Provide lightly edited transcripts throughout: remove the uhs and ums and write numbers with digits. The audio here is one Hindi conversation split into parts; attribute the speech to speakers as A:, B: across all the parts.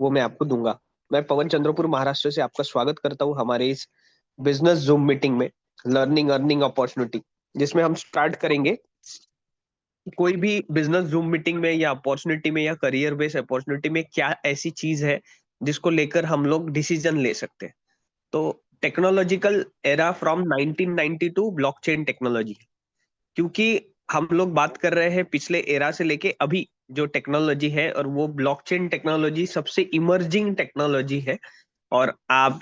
A: वो मैं आपको दूंगा। मैं पवन चंद्रपुर महाराष्ट्र से आपका स्वागत करता हूँ हमारे इस बिजनेस जूम मीटिंग में, लर्निंग अर्निंग अपॉर्चुनिटी, जिसमें हम स्टार्ट करेंगे कोई भी बिजनेस जूम मीटिंग में या अपॉर्चुनिटी में या करियर बेस्ड अपॉर्चुनिटी में क्या ऐसी चीज है जिसको लेकर हम लोग डिसीजन ले सकते हैं। तो technological era from 1992 blockchain technology, क्योंकि हम लोग बात कर रहे हैं पिछले एरा से लेके अभी जो टेक्नोलॉजी है, और वो ब्लॉकचेन टेक्नोलॉजी सबसे इमर्जिंग टेक्नोलॉजी है। और आप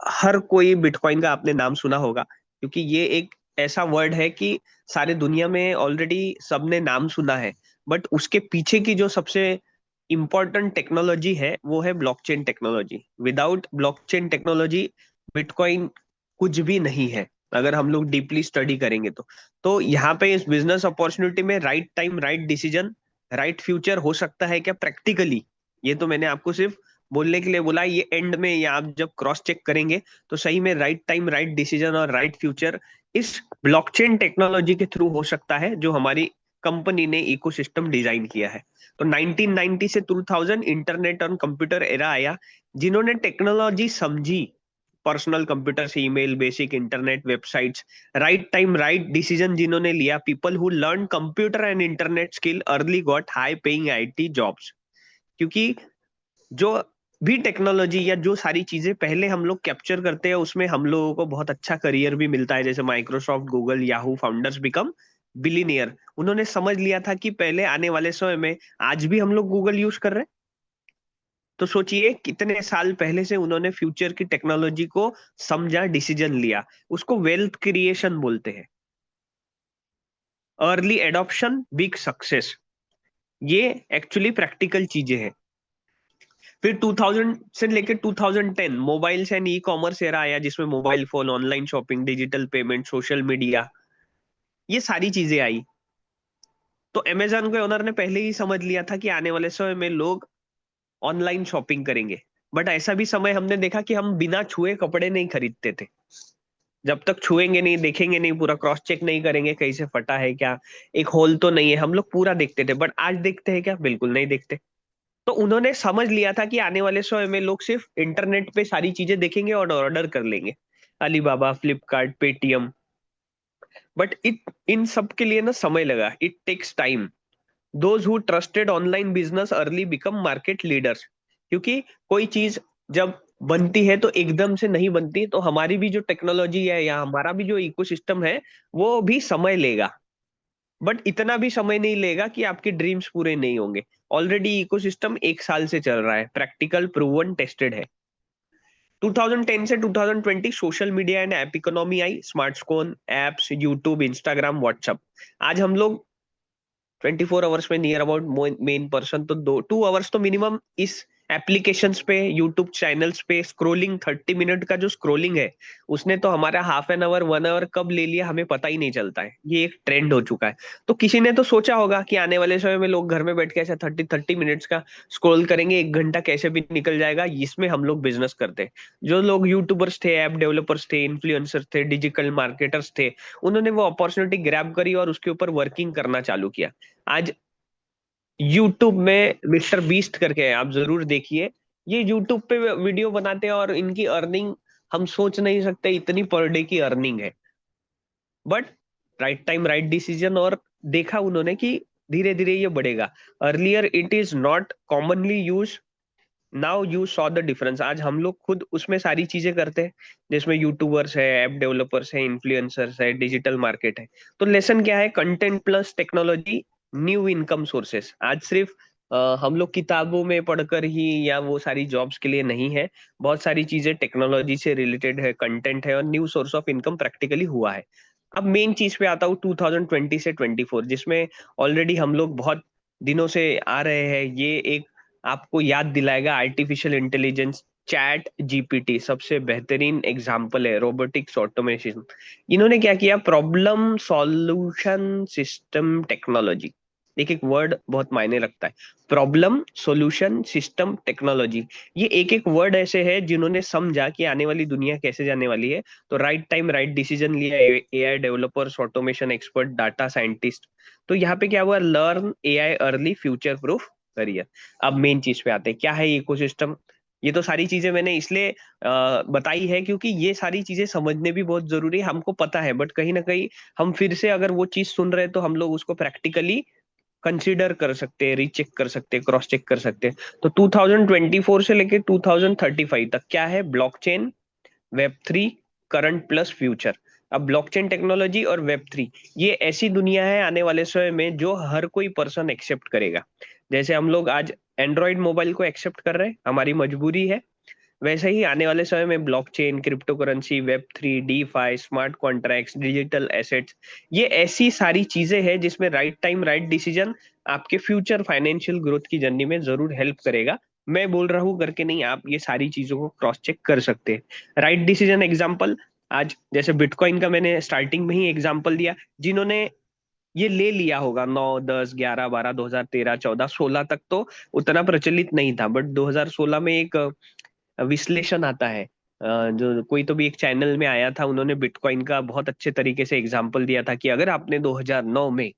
A: हर कोई बिटकॉइन का आपने नाम सुना होगा, क्योंकि ये एक ऐसा वर्ड है कि सारे दुनिया में ऑलरेडी सबने नाम सुना है। बट उसके पीछे की जो सबसे इम्पोर्टेंट टेक्नोलॉजी है वो है blockchain technology. Without blockchain technology bitcoin कुछ भी नहीं है, अगर हम लोग डीपली स्टडी करेंगे तो यहाँ पे इस बिजनेस अपॉर्चुनिटी में right time right decision right future हो सकता है क्या प्रैक्टिकली, ये तो मैंने आपको सिर्फ बोलने के लिए बोला। ये एंड में या आप जब क्रॉस चेक करेंगे तो सही में राइट टाइम राइट डिसीजन और राइट फ्यूचर इस ब्लॉकचेन टेक्नोलॉजी के थ्रू हो सकता है, जो हमारी कंपनी ने इकोसिस्टम डिजाइन किया है। तो 1990 से 2000 इंटरनेट और कंप्यूटर एरा आया। जिन्होंने टेक्नोलॉजी समझी, पर्सनल कंप्यूटर से email, basic internet, websites, right time right decision जिन्होंने लिया, people who learn computer and internet skill early got high paying IT jobs. क्योंकि जो भी टेक्नोलॉजी या जो सारी चीजें पहले हम लोग कैप्चर करते हैं उसमें हम लोगों को बहुत अच्छा करियर भी मिलता है। जैसे Microsoft, Google, Yahoo founders become billionaire. उन्होंने समझ लिया था कि पहले आने वाले समय में, आज भी हम लोग गूगल यूज कर रहे हैं, तो सोचिए कितने साल पहले से उन्होंने फ्यूचर की टेक्नोलॉजी को समझा, डिसीजन लिया। उसको वेल्थ क्रिएशन बोलते हैं। अर्ली एडॉप्शन बिग सक्सेस, ये एक्चुअली प्रैक्टिकल चीजें हैं। फिर 2000 से लेकर 2010 mobiles and e commerce era आया, जिसमें mobile phone, online shopping, digital payment, social media, ये सारी चीजें आई। तो अमेजन के ओनर ने पहले ही समझ लिया था कि आने वाले समय में लोग ऑनलाइन शॉपिंग करेंगे। बट ऐसा भी समय हमने देखा कि हम बिना छुए कपड़े नहीं खरीदते थे। जब तक छुएंगे नहीं, देखेंगे नहीं, पूरा क्रॉस चेक नहीं करेंगे कहीं से फटा है क्या, एक होल तो नहीं है, हम लोग पूरा देखते थे। बट आज देखते हैं क्या? बिल्कुल नहीं देखते। तो उन्होंने समझ लिया था कि आने वाले समय में लोग सिर्फ इंटरनेट पे सारी चीजें देखेंगे और ऑर्डर कर लेंगे, अलीबाबा, फ्लिपकार्ट, पेटीएम। बट इन सब के लिए ना समय लगा। It takes time. Those who trusted online business early become market leaders. क्योंकि कोई चीज जब बनती है तो एकदम से नहीं बनती, तो हमारी भी जो टेक्नोलॉजी है या हमारा भी जो इकोसिस्टम है वो भी समय लेगा। बट इतना भी समय नहीं लेगा कि आपके ड्रीम्स पूरे नहीं होंगे। ऑलरेडी इकोसिस्टम 1 साल से चल रहा है, प्रैक्टिकल, प्रूवन, टेस्टेड है। 2010 से 2020 social media and app economy I. Smartphone, apps, YouTube, Instagram, WhatsApp. आज हम लोग 24 आवर्स में नियर अबाउट मेन पर्सन तो 2 आवर्स तो मिनिमम इस एप्लीकेशंस पे, यूट्यूब चैनल्स पे स्क्रोलिंग, 30 मिनट का जो स्क्रोलिंग है उसने तो हमारा हाफ एन आवर 1 आवर कब ले लिया हमें पता ही नहीं चलता है। ये एक ट्रेंड हो चुका है। तो किसी ने तो सोचा होगा कि आने वाले समय में लोग घर में बैठ के ऐसा 30 30 मिनट्स का स्क्रॉल करेंगे, 1 घंटा कैसे भी निकल जाएगा। इसमें हम लोग बिजनेस करते हैं। जो लोग यूट्यूबर्स थे, ऐप डेवलपर्स थे, इन्फ्लुएंसर्स थे, डिजिटल मार्केटर्स थे, उन्होंने वो अपॉर्चुनिटी ग्रैब करी और उसके ऊपर वर्किंग करना चालू किया। आज यूट्यूब में मिस्टर बीस्ट करके है, आप जरूर देखिए। ये यूट्यूब पे वीडियो बनाते हैं और इनकी अर्निंग हम सोच नहीं सकते, इतनी पर डे की अर्निंग है। But right time right decision, और देखा उन्होंने कि धीरे धीरे ये बढ़ेगा। Earlier it is not commonly use, now you saw the difference. आज हम लोग खुद उसमें सारी चीजें करते हैं, जिसमें यूट्यूबर्स है, ऐप डेवलपर्स है, इन्फ्लुएंसर्स है, डिजिटल मार्केट है। तो लेसन क्या है? Content plus technology, new income sources. आज सिर्फ हम लोग किताबों में पढ़कर ही या वो सारी जॉब्स के लिए नहीं है। बहुत सारी चीजें टेक्नोलॉजी से रिलेटेड है, कंटेंट है, और new source of income practically हुआ है। अब मेन चीज पे आता हूँ, 2020 से 24, जिसमें ऑलरेडी हम लोग बहुत दिनों से आ रहे हैं। ये एक आपको याद दिलाएगा आर्टिफिशियल इंटेलिजेंस। चैट जीपीटी सबसे बेहतरीन एग्जाम्पल है, रोबोटिक्स, ऑटोमेशन। इन्होंने क्या किया? Problem solution system technology. एक एक वर्ड बहुत मायने रखता है। प्रॉब्लम सॉल्यूशन सिस्टम टेक्नोलॉजी, ये एक एक वर्ड ऐसे है जिन्होंने समझा कि आने वाली दुनिया कैसे जाने वाली है। तो राइट टाइम राइट डिसीजन लिया। AI developers, automation expert, data scientist. तो यहाँ पे क्या हुआ? Learn AI early, future proof career. अब मेन चीज पे आते हैं, क्या है इकोसिस्टम। ये तो सारी चीजें मैंने इसलिए बताई है क्योंकि ये सारी चीजें समझने भी बहुत जरूरी है। हमको पता है बट कहीं ना कहीं हम फिर से अगर वो चीज सुन रहे हैं तो हम लोग उसको प्रैक्टिकली कंसीडर कर सकते हैं, रीचेक कर सकते हैं, क्रॉस चेक कर सकते हैं। तो 2024 से लेके 2035 तक क्या है, blockchain, web three, current plus future. अब ब्लॉकचेन टेक्नोलॉजी और वेब थ्री, ये ऐसी दुनिया है आने वाले समय में जो हर कोई पर्सन एक्सेप्ट करेगा। जैसे हम लोग आज एंड्रॉइड मोबाइल को एक्सेप्ट कर रहे हैं, हमारी मजबूरी है, वैसे ही आने वाले समय में blockchain, crypto currency, web three, DeFi, smart contracts, digital assets, ये ऐसी सारी चीजें हैं जिसमें राइट टाइम राइट डिसीजन आपके फ्यूचर फाइनेंशियल ग्रोथ की जर्नी में जरूर हेल्प करेगा। मैं बोल रहा हूँ करके नहीं, आप ये सारी चीजों को क्रॉस चेक कर सकते हैं। राइट डिसीजन एग्जाम्पल, आज जैसे बिटकॉइन का मैंने स्टार्टिंग में ही एग्जाम्पल दिया, जिन्होंने ये ले लिया होगा 9, 10, 11, 12, 2013, 14, 16 तक तो उतना प्रचलित नहीं था, बट 2016 में एक विश्लेषण आता है, जो कोई तो भी एक चैनल में आया था, उन्होंने बिटकॉइन का बहुत अच्छे तरीके से एग्जांपल दिया था कि अगर आपने 2009 में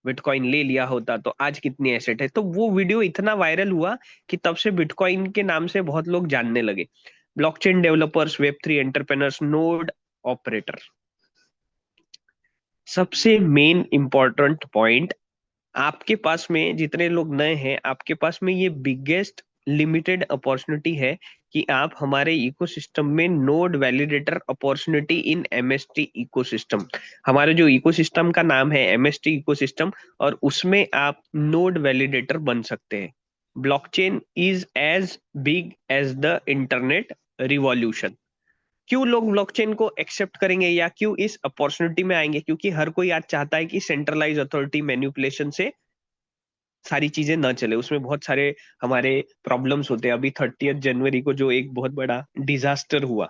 A: बिटकॉइन ले लिया होता तो आज कितनी एसेट है। तो वो वीडियो इतना वायरल हुआ कि तब से बिटकॉइन के नाम से बहुत लोग जानने लगे। Blockchain developers, web three entrepreneurs, node operator, सबसे मेन इंपॉर्टेंट पॉइंट, आपके पास में जितने लोग नए हैं, आपके पास में ये बिगेस्ट लिमिटेड अपॉर्चुनिटी है कि आप हमारे इकोसिस्टम में node validator opportunity in MST ecosystem, हमारे जो इकोसिस्टम का नाम है एमएसटी इकोसिस्टम, और उसमें आप नोड वैलिडेटर बन सकते हैं। Blockchain is as big as the internet revolution. क्यों लोग ब्लॉकचेन को एक्सेप्ट करेंगे या क्यों इस अपॉर्चुनिटी में आएंगे, क्योंकि हर कोई आज चाहता है कि सेंट्रलाइज अथॉरिटी मैनिपुलेशन से सारी चीजें ना चले, उसमें बहुत सारे हमारे प्रॉब्लम्स होते हैं। अभी 30 जनवरी को जो एक बहुत बड़ा डिजास्टर हुआ,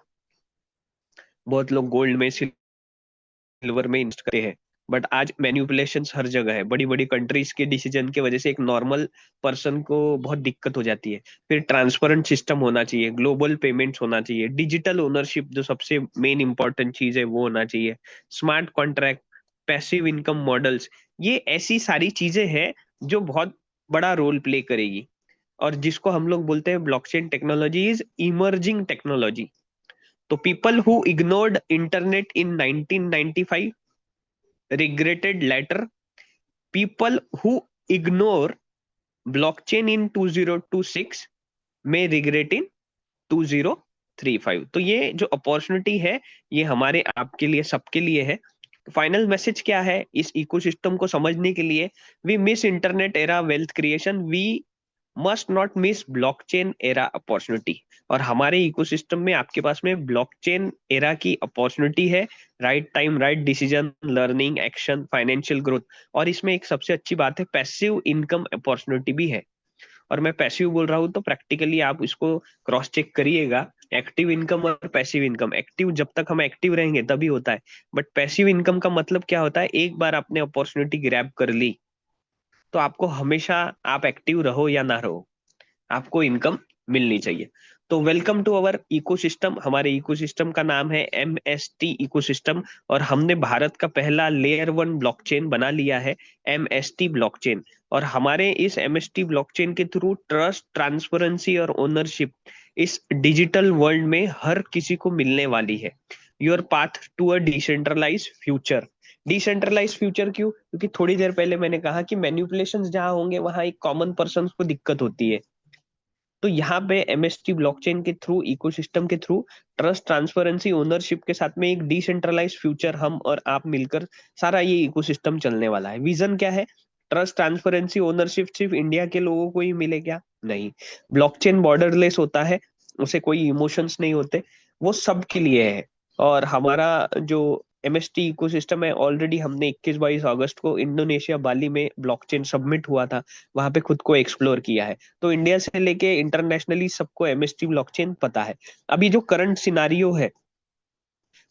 A: बहुत लोग गोल्ड में सिल्वर में इन्वेस्ट करते हैं, बट आज मैन्युपुलेशंस हर जगह है। बड़ी बड़ी कंट्रीज के डिसीजन की वजह से एक नॉर्मल पर्सन को बहुत दिक्कत हो जाती है। फिर ट्रांसपेरेंट सिस्टम होना चाहिए, ग्लोबल पेमेंट्स होना चाहिए, डिजिटल ओनरशिप जो सबसे मेन इंपॉर्टेंट चीज है वो होना चाहिए, smart contract, passive income models, ये ऐसी सारी चीजें हैं जो बहुत बड़ा रोल प्ले करेगी। और जिसको हम लोग बोलते हैं blockchain technology is emerging technology. तो people who ignored internet in 1995 regretted later. People who ignore blockchain in 2026 may regret in 2035। तो ये जो अपॉर्चुनिटी है ये हमारे आपके लिए, सबके लिए है। फाइनल मैसेज क्या है इस इकोसिस्टम को समझने के लिए, we miss internet era wealth creation, we must not miss blockchain era opportunity. और हमारे इकोसिस्टम में आपके पास में ब्लॉकचेन एरा की अपॉर्चुनिटी है, right time right decision, learning, action, financial growth. और इसमें एक सबसे अच्छी बात है, पैसिव इनकम अपॉर्चुनिटी भी है। और मैं पैसिव बोल रहा हूँ तो प्रैक्टिकली आप इसको क्रॉस चेक करिएगा। एक्टिव इनकम और पैसिव इनकम, एक्टिव जब तक हम एक्टिव रहेंगे तभी होता है, बट पैसिव इनकम का मतलब क्या होता है, एक बार आपने अपॉर्चुनिटी ग्रैब कर ली तो आपको हमेशा, आप एक्टिव रहो या ना रहो, आपको इनकम मिलनी चाहिए। तो वेलकम टू अवर इकोसिस्टम। हमारे इकोसिस्टम का नाम है एमएसटी इकोसिस्टम, और हमने भारत का पहला लेयर वन ब्लॉकचेन बना लिया है, एमएसटी ब्लॉकचेन। और हमारे इस एमएसटी ब्लॉकचेन के थ्रू ट्रस्ट, ट्रांसपेरेंसी और ओनरशिप इस डिजिटल वर्ल्ड में हर किसी को मिलने वाली है। Your path to a decentralise future. Decentralise future क्यों, क्योंकि थोड़ी देर पहले मैंने कहा कि मैन्युपुलेशन जहां होंगे वहां एक कॉमन पर्सन को दिक्कत होती है। तो यहाँ पे एमएसटी ब्लॉकचेन के थ्रू, इकोसिस्टम के थ्रू, ट्रस्ट, ट्रांसपेरेंसी, ओनरशिप के साथ में एक डिसेंट्रलाइज फ्यूचर हम और आप मिलकर सारा ये इकोसिस्टम चलने वाला है। विजन क्या है, ट्रस्ट, ट्रांसपेरेंसी, ओनरशिप सिर्फ इंडिया के लोगों को ही मिले क्या, नहीं। ब्लॉकचेन बॉर्डरलेस होता है, उसे कोई इमोशंस नहीं होते, वो सबके लिए है। और हमारा जो एमएसटी इकोसिस्टम है, ऑलरेडी हमने 21-22 अगस्त को इंडोनेशिया बाली में ब्लॉकचेन सबमिट हुआ था, वहां पे खुद को एक्सप्लोर किया है। तो इंडिया से लेके इंटरनेशनली सबको एमएसटी ब्लॉकचेन पता है। अभी जो करंट सिनारियो है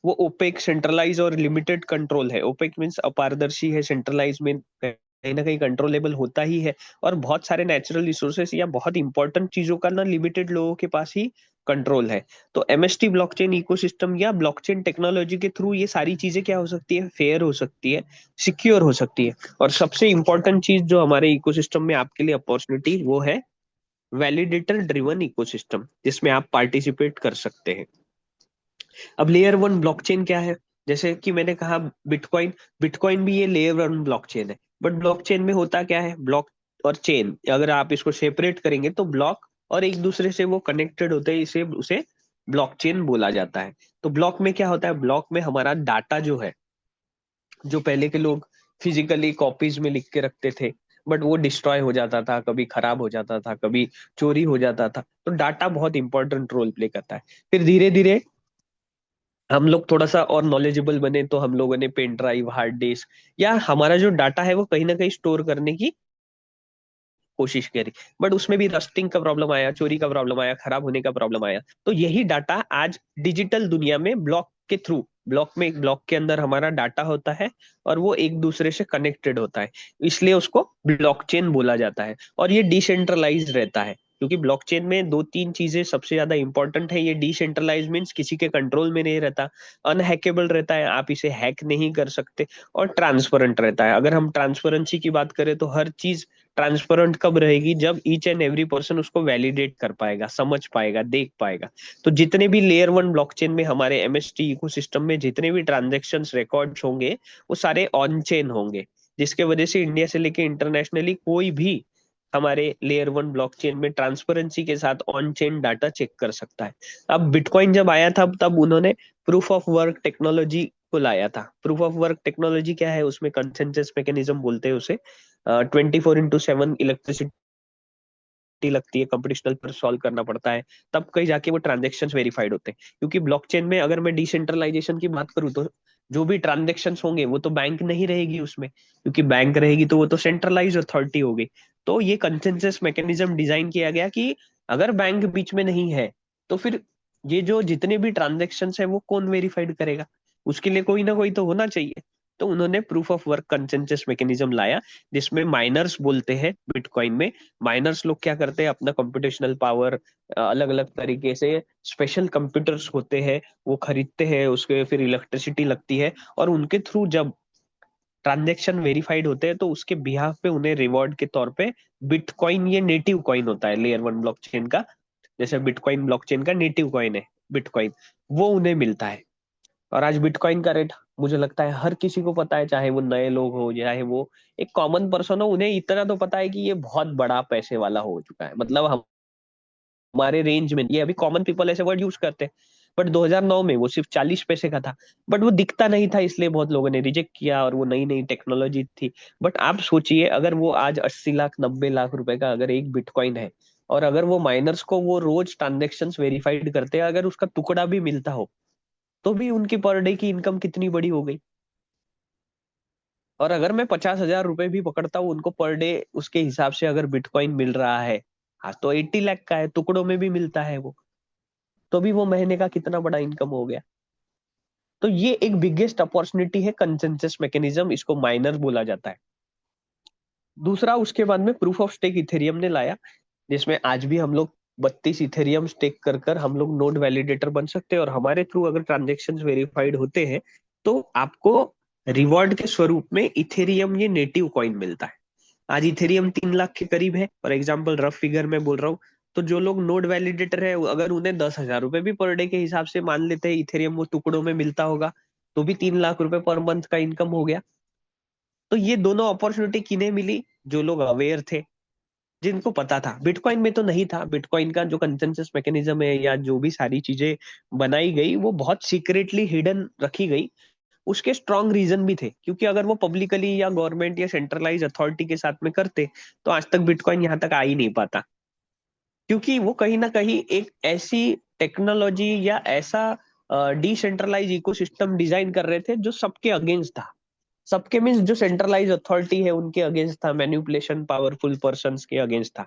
A: वो ओपेक, सेंट्रलाइज और लिमिटेड कंट्रोल है। ओपेक मीन्स अपारदर्शी है, सेंट्रलाइज में कहीं ना कहीं कंट्रोलेबल होता ही है। और बहुत सारे नेचुरल रिसोर्सेस या बहुत इंपॉर्टेंट चीजों का ना लिमिटेड लोगों के पास ही कंट्रोल है। तो एमएसटी ब्लॉकचेन इकोसिस्टम या ब्लॉकचेन टेक्नोलॉजी के थ्रू ये सारी चीजें क्या हो सकती है, फेयर हो सकती है, सिक्योर हो सकती है। और सबसे इंपॉर्टेंट चीज जो हमारे इकोसिस्टम में आपके लिए अपॉर्चुनिटी, वो है वैलिडेटर ड्रिवन इकोसिस्टम, जिसमें आप पार्टिसिपेट कर सकते हैं। अब लेयर वन ब्लॉकचेन क्या है? जैसे कि मैंने कहा बिटकॉइन, बिटकॉइन भी ये लेयर वन ब्लॉकचेन है। बट ब्लॉकचेन में होता क्या है, ब्लॉक और चेन अगर आप इसको सेपरेट करेंगे तो ब्लॉक और एक दूसरे से वो कनेक्टेड होते हैं, इसे उसे ब्लॉकचेन बोला जाता है। तो ब्लॉक में क्या होता है, ब्लॉक में हमारा डाटा जो है, जो पहले के लोग फिजिकली कॉपीज में लिख के रखते थे, बट वो डिस्ट्रॉय हो जाता था, कभी खराब हो जाता था, कभी चोरी हो जाता था। तो डाटा बहुत इंपॉर्टेंट रोल प्ले करता है। फिर धीरे धीरे हम लोग थोड़ा सा और नॉलेजेबल बने, तो हम लोगों ने पेन ड्राइव, हार्ड डिस्क, या हमारा जो डाटा है वो कहीं ना कहीं स्टोर करने की कोशिश करी। बट उसमें भी रस्टिंग का प्रॉब्लम आया, चोरी का प्रॉब्लम आया, खराब होने का प्रॉब्लम आया। तो यही डाटा आज डिजिटल दुनिया में ब्लॉक के थ्रू, ब्लॉक में एक ब्लॉक के अंदर हमारा डाटा होता है और वो एक दूसरे से कनेक्टेड होता है, इसलिए उसको ब्लॉकचेन बोला जाता है। और ये डिसेंट्रलाइज रहता है, क्योंकि ब्लॉकचेन में दो तीन चीजें सबसे ज्यादा इंपॉर्टेंट है। ये डिसेंट्रलाइज मीन्स किसी के कंट्रोल में नहीं रहता, अनहैकेबल रहता है, आप इसे हैक नहीं कर सकते, और ट्रांसपेरेंट रहता है। अगर हम ट्रांसपेरेंसी की बात करें तो हर चीज ट्रांसपेरेंट कब रहेगी, जब ईच एंड एवरी पर्सन उसको वैलिडेट कर पाएगा, समझ पाएगा, देख पाएगा। तो जितने भी लेयर वन ब्लॉकचेन में हमारे एमएसटी इकोसिस्टम में जितने भी ट्रांजेक्शन्स रिकॉर्ड्स होंगे, वो सारे ऑन चेन होंगे, जिसके वजह से इंडिया से लेके इंटरनेशनली कोई भी हमारे लेयर वन ब्लॉकचेन में ट्रांसपेरेंसी के साथ ऑन चेन डाटा चेक कर सकता है। अब बिटकॉइन जब आया था तब उन्होंने प्रूफ ऑफ वर्क टेक्नोलॉजी को लाया था। प्रूफ ऑफ वर्क टेक्नोलॉजी क्या है, उसमें कंसेंसस मैकेनिज्म बोलते हैं उसे। 24/7 इलेक्ट्रिसिटी लगती है, कंप्यूटेशनल पर सॉल्व करना पड़ता है, तब कहीं जाके वो ट्रांजेक्शन वेरीफाइड होते हैं। क्योंकि ब्लॉकचेन में अगर मैं डिसेंट्रलाइजेशन की बात करूँ तो जो भी ट्रांजेक्शन होंगे वो तो बैंक नहीं रहेगी उसमें, क्योंकि बैंक रहेगी तो वो तो सेंट्रलाइज अथॉरिटी होगी। तो ये कंसेंसस मैकेनिज्म डिजाइन किया गया कि अगर बैंक बीच में नहीं है तो फिर ये जो जितने भी ट्रांजेक्शन है वो कौन वेरीफाइड करेगा, उसके लिए कोई ना कोई तो होना चाहिए। तो उन्होंने proof of work consensus mechanism लाया, जिसमें माइनर्स बोलते हैं बिटकॉइन में। माइनर्स लोग क्या करते हैं, अपना कंप्यूटेशनल पावर अलग अलग तरीके से, स्पेशल कंप्यूटर्स होते हैं वो खरीदते हैं, उसके फिर इलेक्ट्रिसिटी लगती है, और उनके थ्रू जब ट्रांजेक्शन वेरीफाइड होते हैं तो उसके बिहाफ पे उन्हें रिवॉर्ड के तौर पे बिटकॉइन, ये नेटिव कॉइन होता है लेयर वन ब्लॉकचेन का, जैसे बिटकॉइन ब्लॉकचेन का नेटिव कॉइन है बिटकॉइन, वो उन्हें मिलता है। और आज बिटकॉइन का रेट मुझे लगता है हर किसी को पता है, चाहे वो नए लोग हो, चाहे वो एक कॉमन पर्सन हो, उन्हें इतना तो पता है कि ये बहुत बड़ा पैसे वाला हो चुका है। मतलब हमारे रेंज में ये अभी कॉमन पीपल ऐसे वर्ड यूज करते हैं, बट 2009 में वो सिर्फ 40 पैसे का था। बट वो दिखता नहीं था, इसलिए बहुत लोगों ने रिजेक्ट किया, और वो नई नई टेक्नोलॉजी थी। बट आप सोचिए, अगर वो आज 80 लाख 90 लाख रुपए का अगर एक बिटकॉइन है, और अगर वो माइनर्स को वो रोज ट्रांजेक्शन वेरीफाइड करते हैं, अगर उसका टुकड़ा भी मिलता हो, तो भी उनकी पर डे की इनकम कितनी बड़ी हो गई। और अगर मैं 50,000 रुपए भी पकड़ता हूँ उनको पर डे, उसके हिसाब से अगर बिटकॉइन मिल रहा है, हाँ तो 80 लाख का है, टुकड़ों में भी मिलता है वो, तो भी वो महीने का कितना बड़ा इनकम हो गया। तो ये एक बिगेस्ट अपॉर्चुनिटी है, कंसेंसस मैकेनिज्म, इसको माइनर बोला जाता है। दूसरा, उसके बाद में प्रूफ ऑफ स्टेक इथेरियम ने लाया, जिसमें आज भी हम लोग 32 इथेरियम स्टेक कर कर हम लोग नोड वैलिडेटर बन सकते हैं, और हमारे थ्रू अगर ट्रांजेक्शन वेरीफाइड होते हैं तो आपको रिवॉर्ड के स्वरूप में इथेरियम, ये नेटिव कॉइन मिलता है। आज इथेरियम 3 लाख के करीब है, फॉर एग्जाम्पल रफ फिगर में बोल रहा हूँ। तो जो लोग नोड वैलिडेटर है, अगर उन्हें 10,000 रुपए भी पर डे के हिसाब से मान लेते हैं इथेरियम वो टुकड़ों में मिलता होगा, तो भी 3 लाख रुपए पर मंथ का इनकम हो गया। तो ये दोनों अपॉर्चुनिटी किन्हें मिली, जो लोग अवेयर थे, जिनको पता था। बिटकॉइन में तो नहीं था, बिटकॉइन का जो कंसेंसस मैकेनिज्म है या जो भी सारी चीजें बनाई गई वो बहुत सीक्रेटली हिडन रखी गई। उसके स्ट्रॉन्ग रीजन भी थे, क्योंकि अगर वो पब्लिकली या गवर्नमेंट या सेंट्रलाइज अथॉरिटी के साथ में करते तो आज तक बिटकॉइन यहाँ तक आ ही नहीं पाता। क्योंकि वो कहीं ना कहीं एक ऐसी टेक्नोलॉजी या ऐसा डिसेंट्रलाइज इकोसिस्टम डिजाइन कर रहे थे जो सबके अगेंस्ट था। सबके मीन्स जो सेंट्रलाइज अथॉरिटी है उनके अगेंस्ट था, मैनिपुलेशन पावरफुल पर्संस के अगेंस्ट था।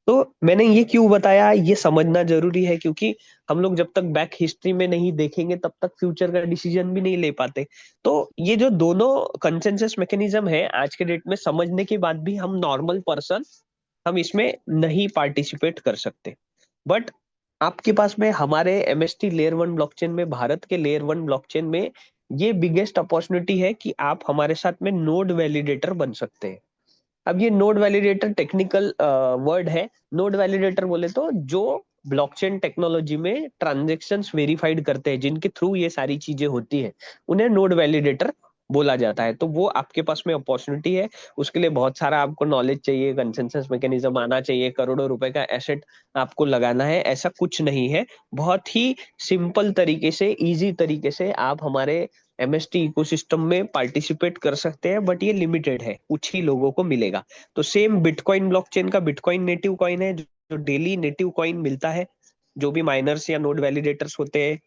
A: तो मैंने ये क्यों बताया, ये समझना जरूरी है, क्योंकि हम लोग जब तक बैक हिस्ट्री में नहीं देखेंगे तब तक फ्यूचर का डिसीजन भी नहीं ले पाते। तो ये जो दोनों कंसेंसस मैकेनिज्म है आज के डेट में समझने के बाद भी हम नॉर्मल पर्सन हम इसमें नहीं पार्टिसिपेट कर सकते। बट आपके पास में हमारे एमएसटी लेयर वन ब्लॉकचेन में, भारत के लेयर वन ब्लॉकचेन में ये बिगेस्ट अपॉर्चुनिटी है कि आप हमारे साथ में नोड वैलिडेटर बन सकते हैं। अब ये नोड वैलिडेटर टेक्निकल वर्ड है। नोड वैलिडेटर बोले तो जो ब्लॉकचेन टेक्नोलॉजी में ट्रांजेक्शन्स वेरीफाइड करते हैं, जिनके थ्रू ये सारी चीजें होती है, उन्हें नोड वैलिडेटर बोला जाता है। तो वो आपके पास में अपॉर्चुनिटी है। उसके लिए बहुत सारा आपको नॉलेज चाहिए, कंसेंसस मैकेनिज्म आना चाहिए, करोड़ों रुपए का एसेट आपको लगाना है, ऐसा कुछ नहीं है। बहुत ही सिंपल तरीके से, इजी तरीके से आप हमारे एमएसटी इकोसिस्टम में पार्टिसिपेट कर सकते हैं, बट ये लिमिटेड है, कुछ ही लोगों को मिलेगा। तो सेम बिटकॉइन ब्लॉकचेन का बिटकॉइन नेटिव कॉइन है, जो डेली नेटिव कॉइन मिलता है जो भी माइनर्स या नोड वैलिडेटर्स होते हैं।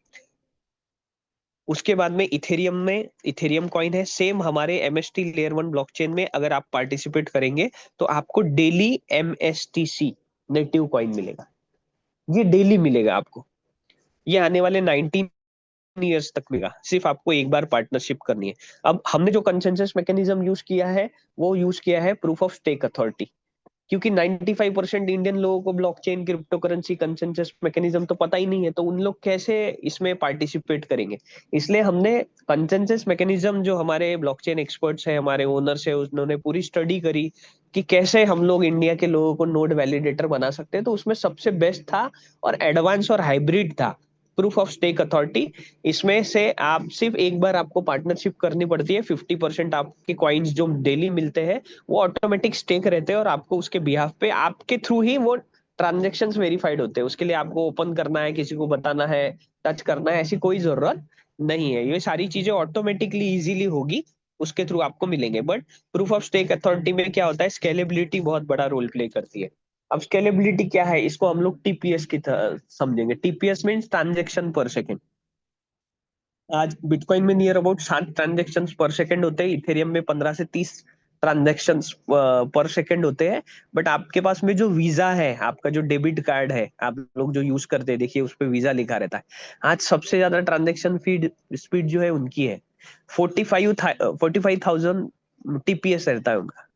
A: उसके बाद में इथेरियम में इथेरियम कॉइन है, सेम हमारे एमएसटी लेयर वन ब्लॉकचेन में अगर आप पार्टिसिपेट करेंगे तो आपको डेली एमएसटीसी नेटिव कॉइन मिलेगा। ये डेली मिलेगा आपको। ये आने वाले 19 ईयर्स तक मिलेगा, सिर्फ आपको एक बार पार्टनरशिप करनी है। अब हमने जो कंसेंसस मैकेनिज्म यूज किया है, वो यूज किया है प्रूफ ऑफ स्टेक अथॉरिटी, क्योंकि 95% इंडियन लोगों को blockchain, crypto currency, consensus mechanism तो पता ही नहीं है, तो उन लोग कैसे इसमें पार्टिसिपेट करेंगे। इसलिए हमने कंसेंसस मैकेनिज्म, जो हमारे ब्लॉकचेन एक्सपर्ट्स हैं, हमारे ओनर्स है, उन्होंने पूरी स्टडी करी कि कैसे हम लोग इंडिया के लोगों को नोड वैलिडेटर बना सकते हैं। तो उसमें सबसे बेस्ट था और एडवांस और हाइब्रिड था प्रूफ ऑफ स्टेक अथॉरिटी। इसमें से आप सिर्फ एक बार आपको पार्टनरशिप करनी पड़ती है। 50% आपके कॉइन्स जो डेली मिलते हैं वो ऑटोमेटिक स्टेक रहते हैं, और आपको उसके बिहाफ पे आपके थ्रू ही वो ट्रांजेक्शन्स वेरीफाइड होते हैं। उसके लिए आपको ओपन करना है, किसी को बताना है, टच करना है, ऐसी कोई जरूरत नहीं है। ये सारी चीजें ऑटोमेटिकली इजीली होगी, उसके थ्रू आपको मिलेंगे। But proof of stake authority में क्या होता है, स्केलेबिलिटी बहुत बड़ा रोल प्ले करती है। अब स्केलेबिलिटी क्या है, इसको हम लोग टीपीएस की तरह समझेंगे। टीपीएस मीन्स ट्रांजेक्शन पर सेकेंड। आज बिटकॉइन में नियर अबाउट 7 ट्रांजेक्शन पर सेकेंड होते हैं, इथेरियम में 15 से 30 ट्रांजेक्शन पर सेकेंड होते हैं। बट आपके पास में जो वीजा है, आपका जो डेबिट कार्ड है, आप लोग जो यूज करते हैं, देखिए उस पर वीजा लिखा रहता है। आज सबसे ज्यादा ट्रांजेक्शन फीड स्पीड जो है उनकी है। 45,000 टीपीएस रहता है उनका।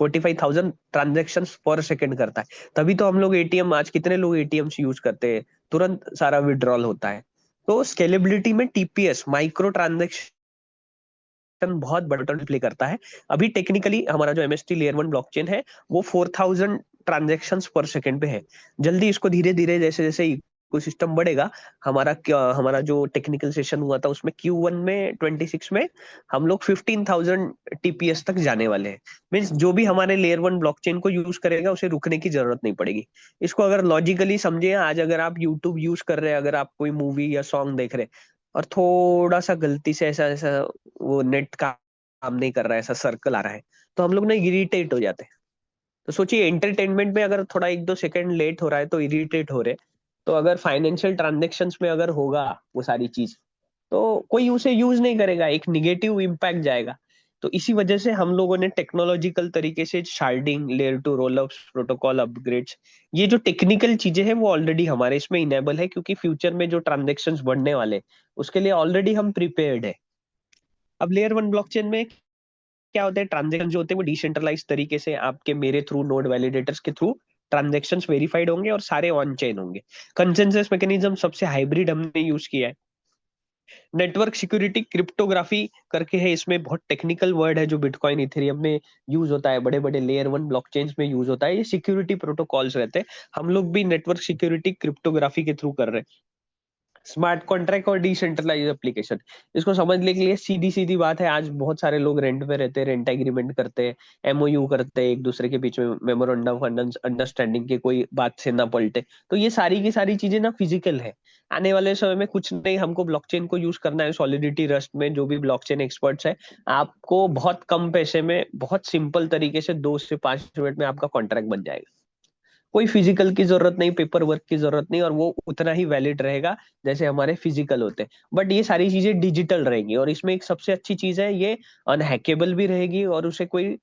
A: 45,000 ट्रांजेक्शन पर सेकेंड करता है। तभी तो हम लोग एटीएम, आज कितने लोग एटीएम यूज करते हैं, तुरंत सारा विड्रॉल होता है। तो स्केलेबिलिटी में टीपीएस, माइक्रो ट्रांजेक्शन, बहुत बड़ा रोल प्ले करता है। अभी टेक्निकली हमारा जो एमएसटी लेयर वन ब्लॉकचेन है वो 4,000 ट्रांजेक्शन पर सेकेंड पे है। जल्दी इसको धीरे धीरे, जैसे जैसे इकोसिस्टम बढ़ेगा, हमारा जो टेक्निकल सेशन हुआ था उसमें Q1 में 26 में हम लोग 15,000 टीपीएस तक जाने वाले हैं। मीन्स जो भी हमारे लेयर वन ब्लॉकचेन को यूज करेगा उसे रुकने की जरूरत नहीं पड़ेगी। इसको अगर लॉजिकली समझे, आज अगर आप यूट्यूब यूज कर रहे हैं, अगर आप कोई मूवी या सॉन्ग देख रहे हैं और थोड़ा सा गलती से ऐसा ऐसा वो नेट का काम नहीं कर रहा है, ऐसा सर्कल आ रहा है, तो हम लोग ना इरिटेट हो जाते हैं। तो सोचिए, एंटरटेनमेंट में अगर थोड़ा 1-2 सेकंड लेट हो रहा है तो इरिटेट हो रहे, तो अगर फाइनेंशियल ट्रांजेक्शन्स में अगर होगा वो सारी चीज, तो कोई उसे यूज नहीं करेगा, एक निगेटिव इम्पैक्ट जाएगा। तो इसी वजह से हम लोगों ने टेक्नोलॉजिकल तरीके से sharding, layer two rollups, protocol upgrades, ये जो टेक्निकल चीजें हैं वो ऑलरेडी हमारे इसमें इनेबल है, क्योंकि फ्यूचर में जो ट्रांजेक्शन्स बढ़ने वाले उसके लिए ऑलरेडी हम प्रिपेयर्ड है। अब लेयर वन ब्लॉकचेन में क्या होता है, ट्रांजेक्शन जो होते हैं वो डिसेंट्रलाइज तरीके से आपके मेरे थ्रू, नोड वैलिडेटर्स के थ्रू ट्रांजेक्शन्स वेरीफाइड होंगे और सारे ऑन चेन होंगे। कंसेंसस मैकेनिज्म सबसे हाइब्रिड हमने यूज किया है। नेटवर्क सिक्योरिटी क्रिप्टोग्राफी करके है, इसमें बहुत टेक्निकल वर्ड है जो बिटकॉइन, इथेरियम में यूज होता है, बड़े बड़े लेयर वन ब्लॉकचेन्स में यूज होता है। ये सिक्योरिटी प्रोटोकॉल्स रहते हैं। हम लोग भी नेटवर्क सिक्योरिटी क्रिप्टोग्राफी के थ्रू कर रहे हैं। स्मार्ट कॉन्ट्रैक्ट और डिसेंट्रलाइज एप्लीकेशन, इसको समझने के लिए सीधी सीधी बात है, आज बहुत सारे लोग रेंट पे रहते हैं, रेंट एग्रीमेंट करते हैं, एमओयू करते हैं एक दूसरे के बीच में, मेमोरेंडम ऑफ अंडरस्टैंडिंग के, कोई बात से ना पलटे। तो ये सारी की सारी चीजें ना फिजिकल है। आने वाले समय में कुछ नहीं, हमको ब्लॉकचेन को यूज करना है। सॉलिडिटी, रस्ट में जो भी ब्लॉकचेन एक्सपर्ट्स है, आपको बहुत कम पैसे में, बहुत सिंपल तरीके से 2 से 5 मिनट में आपका कॉन्ट्रैक्ट बन जाएगा। कोई फिजिकल की जरूरत नहीं, पेपर वर्क की जरूरत नहीं, और वो उतना ही वैलिड रहेगा जैसे हमारे फिजिकल होते हैं। बट ये सारी चीजें डिजिटल रहेंगी, और इसमें एक सबसे अच्छी चीज है, ये अनहैकेबल भी रहेगी और उसे कोई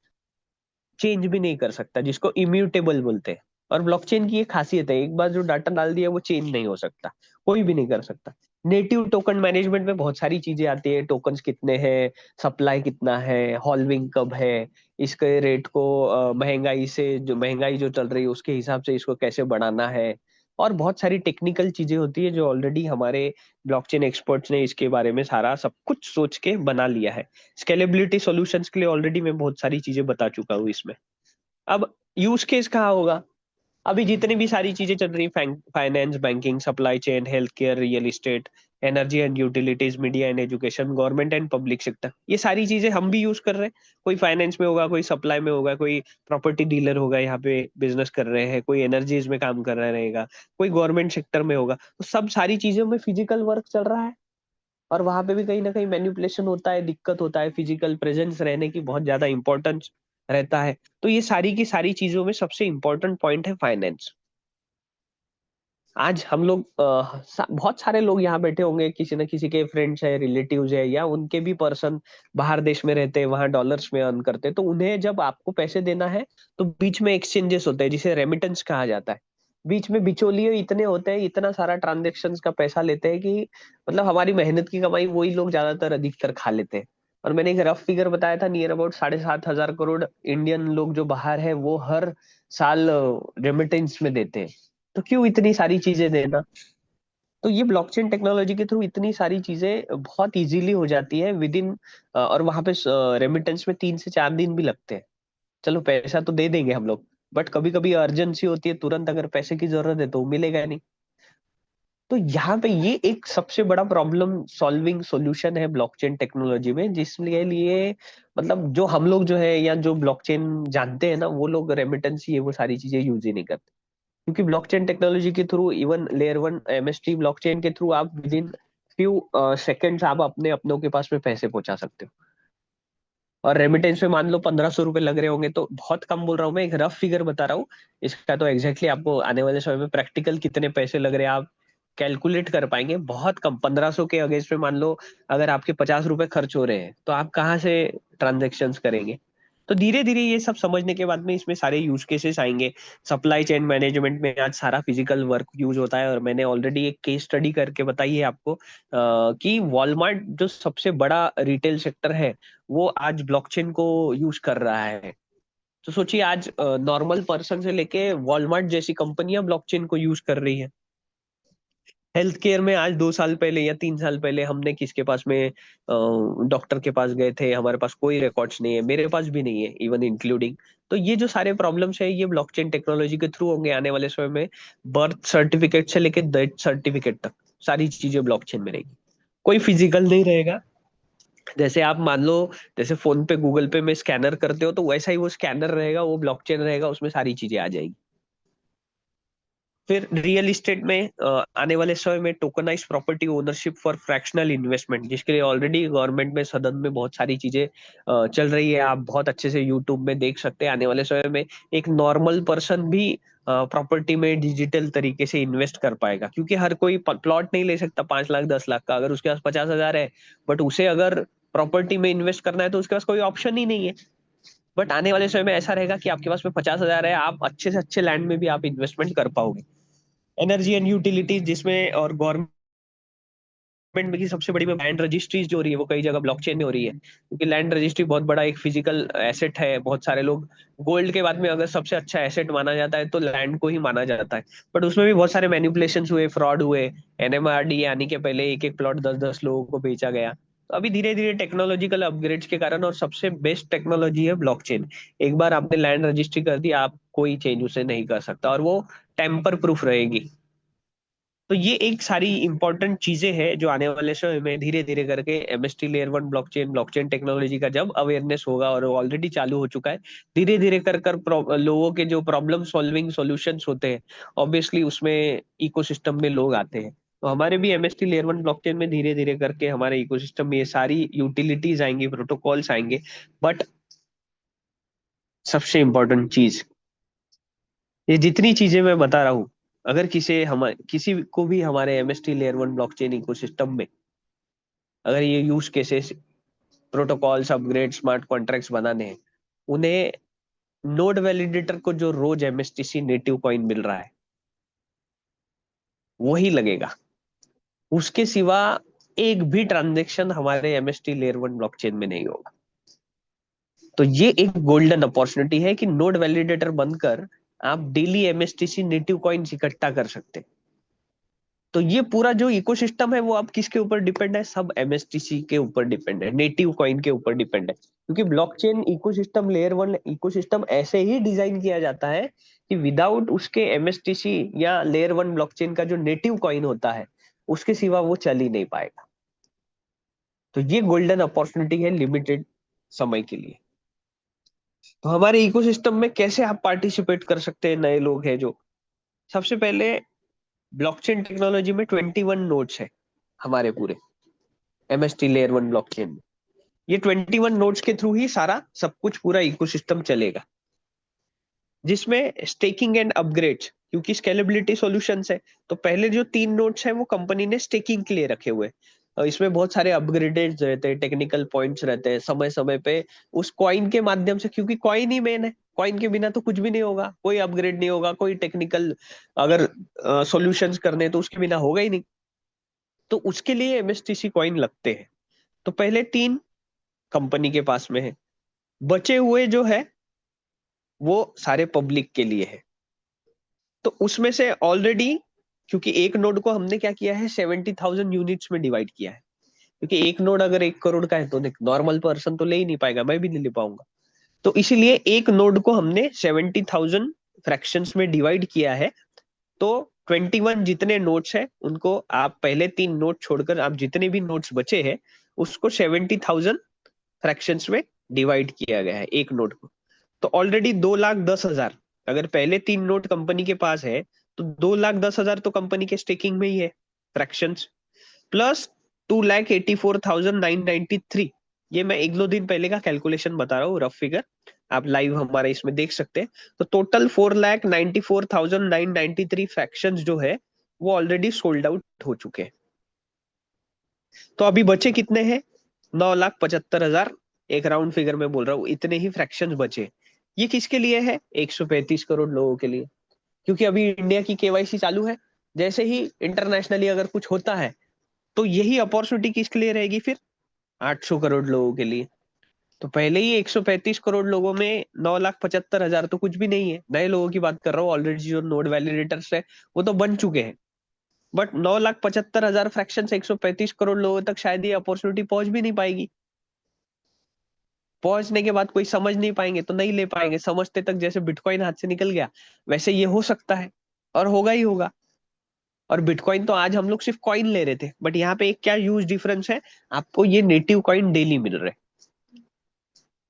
A: चेंज भी नहीं कर सकता, जिसको इम्यूटेबल बोलते हैं। और ब्लॉकचेन की ये खासियत है, एक बार जो डाटा डाल दिया वो चेंज नहीं हो सकता, कोई भी नहीं कर सकता। नेटिव टोकन मैनेजमेंट में बहुत सारी चीजें आती है, टोकन्स कितने हैं, सप्लाई कितना है, हॉल्विंग कब है, इसके रेट को महंगाई से, जो महंगाई जो चल रही है उसके हिसाब से इसको कैसे बढ़ाना है, और बहुत सारी टेक्निकल चीजें होती है जो ऑलरेडी हमारे ब्लॉकचेन एक्सपर्ट्स ने इसके बारे में सारा सब कुछ सोच के बना लिया है। स्केलेबिलिटी सॉल्यूशंस के लिए ऑलरेडी मैं बहुत सारी चीजें बता चुका हूँ इसमें। अब यूज केस कहाँ होगा? अभी जितनी भी सारी चीजें चल रही, finance, banking, supply chain, health care, real estate, energy and utilities, media and education, government and public sector, ये सारी चीजें हम भी यूज कर रहे हैं। कोई फाइनेंस में होगा, कोई सप्लाई में होगा, कोई प्रॉपर्टी डीलर होगा, यहाँ पे बिजनेस कर रहे हैं, कोई एनर्जीज में काम कर रहा रहेगा, कोई गवर्नमेंट सेक्टर में होगा। तो सब सारी चीजों में फिजिकल वर्क चल रहा है, और वहां पे भी कहीं ना कहीं मैनिपुलेशन होता है, दिक्कत होता है, फिजिकल प्रेजेंस रहने की बहुत ज्यादा इंपॉर्टेंस रहता है। तो ये सारी की सारी चीजों में सबसे इंपॉर्टेंट पॉइंट है फाइनेंस। आज हम लोग बहुत सारे लोग यहाँ बैठे होंगे, किसी न किसी के फ्रेंड्स है, रिलेटिव्स है, या उनके भी पर्सन बाहर देश में रहते हैं, वहां डॉलर्स में अर्न करते हैं। तो उन्हें जब आपको पैसे देना है तो बीच में एक्सचेंजेस होते हैं, जिसे रेमिटेंस कहा जाता है। बीच में बिचौलिए इतने होते हैं, इतना सारा ट्रांजेक्शन का पैसा लेते हैं कि मतलब हमारी मेहनत की कमाई वही लोग ज्यादातर अधिकतर खा लेते हैं। और मैंने एक रफ फिगर बताया था, नियर अबाउट 7,500 करोड़ इंडियन लोग जो बाहर है वो हर साल रेमिटेंस में देते हैं। तो क्यों इतनी सारी चीजें देना? तो ये ब्लॉकचेन टेक्नोलॉजी के थ्रू इतनी सारी चीजें बहुत इजीली हो जाती है विद इन। और वहां पे रेमिटेंस में 3 से 4 दिन भी लगते हैं। चलो पैसा तो दे देंगे हम लोग, बट कभी कभी अर्जेंसी होती है, तुरंत अगर पैसे की जरूरत है तो वो मिलेगा नहीं। तो यहाँ पे ये एक सबसे बड़ा प्रॉब्लम सॉल्विंग सॉल्यूशन है ब्लॉकचेन टेक्नोलॉजी में, जिसके लिए मतलब जो हम लोग जो है या जो ब्लॉकचेन जानते हैं ना, वो लोग रेमिटेंस ये वो सारी चीजें यूज ही नहीं करते। क्योंकि ब्लॉकचेन टेक्नोलॉजी के through, even layer 1 MST blockchain के थ्रू, आप विद इन फ्यू सेकेंड्स आप अपने अपनों के पास में पैसे पहुंचा सकते हो। और रेमिटेंस में मान लो 1,500 रुपए लग रहे होंगे, तो बहुत कम बोल रहा हूँ मैं, एक रफ फिगर बता रहा हूँ। इसका तो एग्जैक्टली आपको आने वाले समय में प्रैक्टिकल कितने पैसे लग रहे हैं आप कैलकुलेट कर पाएंगे। बहुत कम, 1,500 के अगेंस्ट में मान लो अगर आपके 50 रुपए खर्च हो रहे हैं, तो आप कहाँ से ट्रांजेक्शन करेंगे? तो धीरे धीरे ये सब समझने के बाद में इसमें सारे यूज केसेस आएंगे। सप्लाई चेन मैनेजमेंट में आज सारा फिजिकल वर्क यूज होता है, और मैंने ऑलरेडी एक केस स्टडी करके बताई है आपको कि वॉलमार्ट जो सबसे बड़ा रिटेल सेक्टर है, वो आज ब्लॉकचेन को यूज कर रहा है। तो सोचिए, आज नॉर्मल पर्सन से लेके वॉलमार्ट जैसी कंपनियां ब्लॉकचेन को यूज कर रही है। हेल्थ केयर में आज 2 साल पहले या 3 साल पहले हमने किसके पास में डॉक्टर के पास गए थे, हमारे पास कोई रिकॉर्ड्स नहीं है, मेरे पास भी नहीं है इवन इंक्लूडिंग। तो ये जो सारे प्रॉब्लम्स है, ये ब्लॉकचेन टेक्नोलॉजी के थ्रू होंगे आने वाले समय में। बर्थ सर्टिफिकेट से लेके डेथ सर्टिफिकेट तक सारी चीजें ब्लॉकचेन में रहेगी, कोई फिजिकल नहीं रहेगा। जैसे आप मान लो, जैसे फोन पे गूगल पे में स्कैनर करते हो, तो वैसा ही वो स्कैनर रहेगा, वो ब्लॉकचेन रहेगा, उसमें सारी चीजें आ जाएगी। फिर रियल इस्टेट में आने वाले समय में tokenise property ownership for fractional investment, जिसके लिए ऑलरेडी गवर्नमेंट में सदन में बहुत सारी चीजें चल रही है। आप बहुत अच्छे से यूट्यूब में देख सकते हैं। आने वाले समय में एक नॉर्मल पर्सन भी प्रॉपर्टी में डिजिटल तरीके से इन्वेस्ट कर पाएगा, क्योंकि हर कोई प्लॉट नहीं ले सकता 5 लाख 10 लाख का, अगर उसके पास 50,000 है। बट उसे अगर प्रॉपर्टी में इन्वेस्ट करना है तो उसके पास कोई ऑप्शन ही नहीं है। बट आने वाले समय में ऐसा रहेगा कि आपके पास में 50,000 है, आप अच्छे से अच्छे लैंड में भी आप इन्वेस्टमेंट कर पाओगे। एनर्जी एंड यूटिलिटीज, जिसमें और गवर्नमेंट में की सबसे बड़ी में लैंड रजिस्ट्रीज जो हो रही है, वो कई जगह ब्लॉकचेन में हो रही है, क्योंकि लैंड रजिस्ट्री बहुत बड़ा एक फिजिकल एसेट है। बहुत सारे लोग, गोल्ड के बाद में अगर सबसे अच्छा एसेट माना जाता है तो लैंड को ही माना जाता है। बट उसमें भी बहुत सारे मैनिपुलेशन हुए, फ्रॉड हुए। एनएमआरडी आने के पहले एक एक प्लॉट 10-10 लोगों को बेचा गया। तो अभी धीरे धीरे टेक्नोलॉजिकल अपग्रेड्स के कारण, और सबसे बेस्ट टेक्नोलॉजी है ब्लॉकचेन। एक बार आपने लैंड रजिस्ट्री कर दी, आप कोई चेंज उसे नहीं कर सकता, और वो टेम्पर प्रूफ रहेगी। तो ये एक सारी इंपॉर्टेंट चीजें हैं जो आने वाले समय में धीरे धीरे करके एमएसटी लेयर 1 ब्लॉकचेन टेक्नोलॉजी का जब अवेयरनेस होगा, और ऑलरेडी चालू हो चुका है, धीरे धीरे कर कर लोगों के जो प्रॉब्लम सॉल्विंग सॉल्यूशंस होते हैं, ऑब्वियसली उसमें इकोसिस्टम में लोग आते हैं। तो हमारे भी एमएसटी लेयर 1 ब्लॉकचेन में धीरे धीरे करके हमारे इकोसिस्टम में ये सारी यूटिलिटीज आएंगी, प्रोटोकॉल्स आएंगे। बट सबसे इंपॉर्टेंट चीज, ये जितनी चीजें मैं बता रहा हूँ, अगर किसी को भी हमारे एमएसटी लेयर 1 ब्लॉकचेन इकोसिस्टम में अगर ये use cases, protocols, upgrade, smart contracts बनाने हैं, उन्हें नोड वैलिडेटर को जो रोज एमएसटीसी नेटिव कॉइन मिल रहा है वही लगेगा। उसके सिवा एक भी ट्रांजेक्शन हमारे एमएसटी लेयर 1 ब्लॉकचेन में नहीं होगा। तो ये एक गोल्डन अपॉर्चुनिटी है कि नोड वैलिडेटर बनकर आप डेली एमएसटीसी नेटिव कॉइन्स इकट्ठा कर सकते हैं। तो ये पूरा जो इकोसिस्टम है वो अब किसके ऊपर डिपेंड है, सब एमएसटीसी के ऊपर डिपेंड है, नेटिव कॉइन के ऊपर डिपेंड है। क्योंकि blockchain ecosystem, layer one ecosystem ऐसे ही डिजाइन किया जाता है कि विदाउट उसके एमएसटीसी या लेयर वन ब्लॉकचेन का जो नेटिव कॉइन होता है उसके सिवा वो चल ही नहीं पाएगा। तो ये गोल्डन अपॉर्चुनिटी है लिमिटेड समय के लिए। तो हमारे इकोसिस्टम में कैसे आप पार्टिसिपेट कर सकते हैं, नए लोग हैं जो, सबसे पहले ब्लॉकचेन टेक्नोलॉजी में 21 नोड्स है हमारे पूरे एमएसटी लेयर वन ब्लॉकचेन में। ये 21 नोड्स के थ्रू ही सारा सब कुछ पूरा इकोसिस्टम चलेगा, जिसमें स्टेकिंग एंड अपग्रेड्स, क्योंकि स्केलेबिलिटी सॉल्यूशंस है तो पहले जो 3 नोड्स है वो कंपनी ने स्टेकिंग के लिए रखे हुए हैं। और इसमें बहुत सारे अपग्रेडेड रहते हैं, टेक्निकल पॉइंट्स रहते हैं, समय समय पे उस कॉइन के माध्यम से, क्योंकि कॉइन ही मेन है, कॉइन के बिना तो कुछ भी नहीं होगा, कोई अपग्रेड नहीं होगा, कोई टेक्निकल अगर सॉल्यूशंस करने तो उसके बिना होगा ही नहीं। तो उसके लिए एमएसटीसी कॉइन लगते हैं। तो पहले 3 कंपनी के पास में है, बचे हुए जो है वो सारे पब्लिक के लिए है। तो उसमें से ऑलरेडी, क्योंकि एक नोड को हमने क्या किया है 70,000 यूनिट्स में डिवाइड किया है, क्योंकि एक नोड अगर 1 करोड़ का है तो देख नॉर्मल पर्सन तो ले ही नहीं पाएगा, मैं भी नहीं ले पाऊंगा। तो इसीलिए एक नोड को हमने 70,000 फ्रैक्शंस में डिवाइड किया है। तो 21 जितने नोट्स है उनको आप पहले 3 नोट छोड़कर आप जितने भी नोट्स बचे हैं उसको 70,000 फ्रैक्शंस में डिवाइड किया गया है एक नोट को। तो ऑलरेडी 2,10,000, अगर पहले 3 नोट कंपनी के पास है तो 2,10,000 तो कंपनी के स्टेकिंग में ही है फ्रैक्शंस, प्लस 2,84,993। ये मैं 1-2 दिन पहले का कैलकुलेशन बता रहा हूँ, रफ फिगर, आप लाइव हमारे इसमें देख सकते हैं। तो टोटल 4,94,993 फ्रैक्शंस जो है वो ऑलरेडी सोल्ड आउट हो चुके हैं। तो अभी बचे कितने हैं, 9,75,000, एक राउंड फिगर में बोल रहा हूँ, इतने ही फ्रैक्शंस बचे। ये किसके लिए है, 135 करोड़ लोगों के लिए। क्योंकि अभी इंडिया की केवाईसी चालू है, जैसे ही इंटरनेशनली अगर कुछ होता है तो यही अपॉर्चुनिटी किसके लिए रहेगी फिर, 800 करोड़ लोगों के लिए। तो पहले ही 135 करोड़ लोगों में 9,75,000 तो कुछ भी नहीं है, नए लोगों की बात कर रहा हूँ, ऑलरेडी जो नोड वैलिडेटर्स है वो तो बन चुके हैं। बट 9,75,000 फ्रैक्शन से 135 करोड़ लोगों तक शायद ये अपॉर्चुनिटी पहुंच भी नहीं पाएगी। पहुंचने के बाद कोई समझ नहीं पाएंगे तो नहीं ले पाएंगे, समझते तक जैसे बिटकॉइन हाथ से निकल गया वैसे ये हो सकता है और होगा ही होगा। और बिटकॉइन तो आज हम लोग सिर्फ कॉइन ले रहे थे, बट यहाँ पे एक क्या यूज डिफरेंस है, आपको ये नेटिव कॉइन डेली मिल रहे।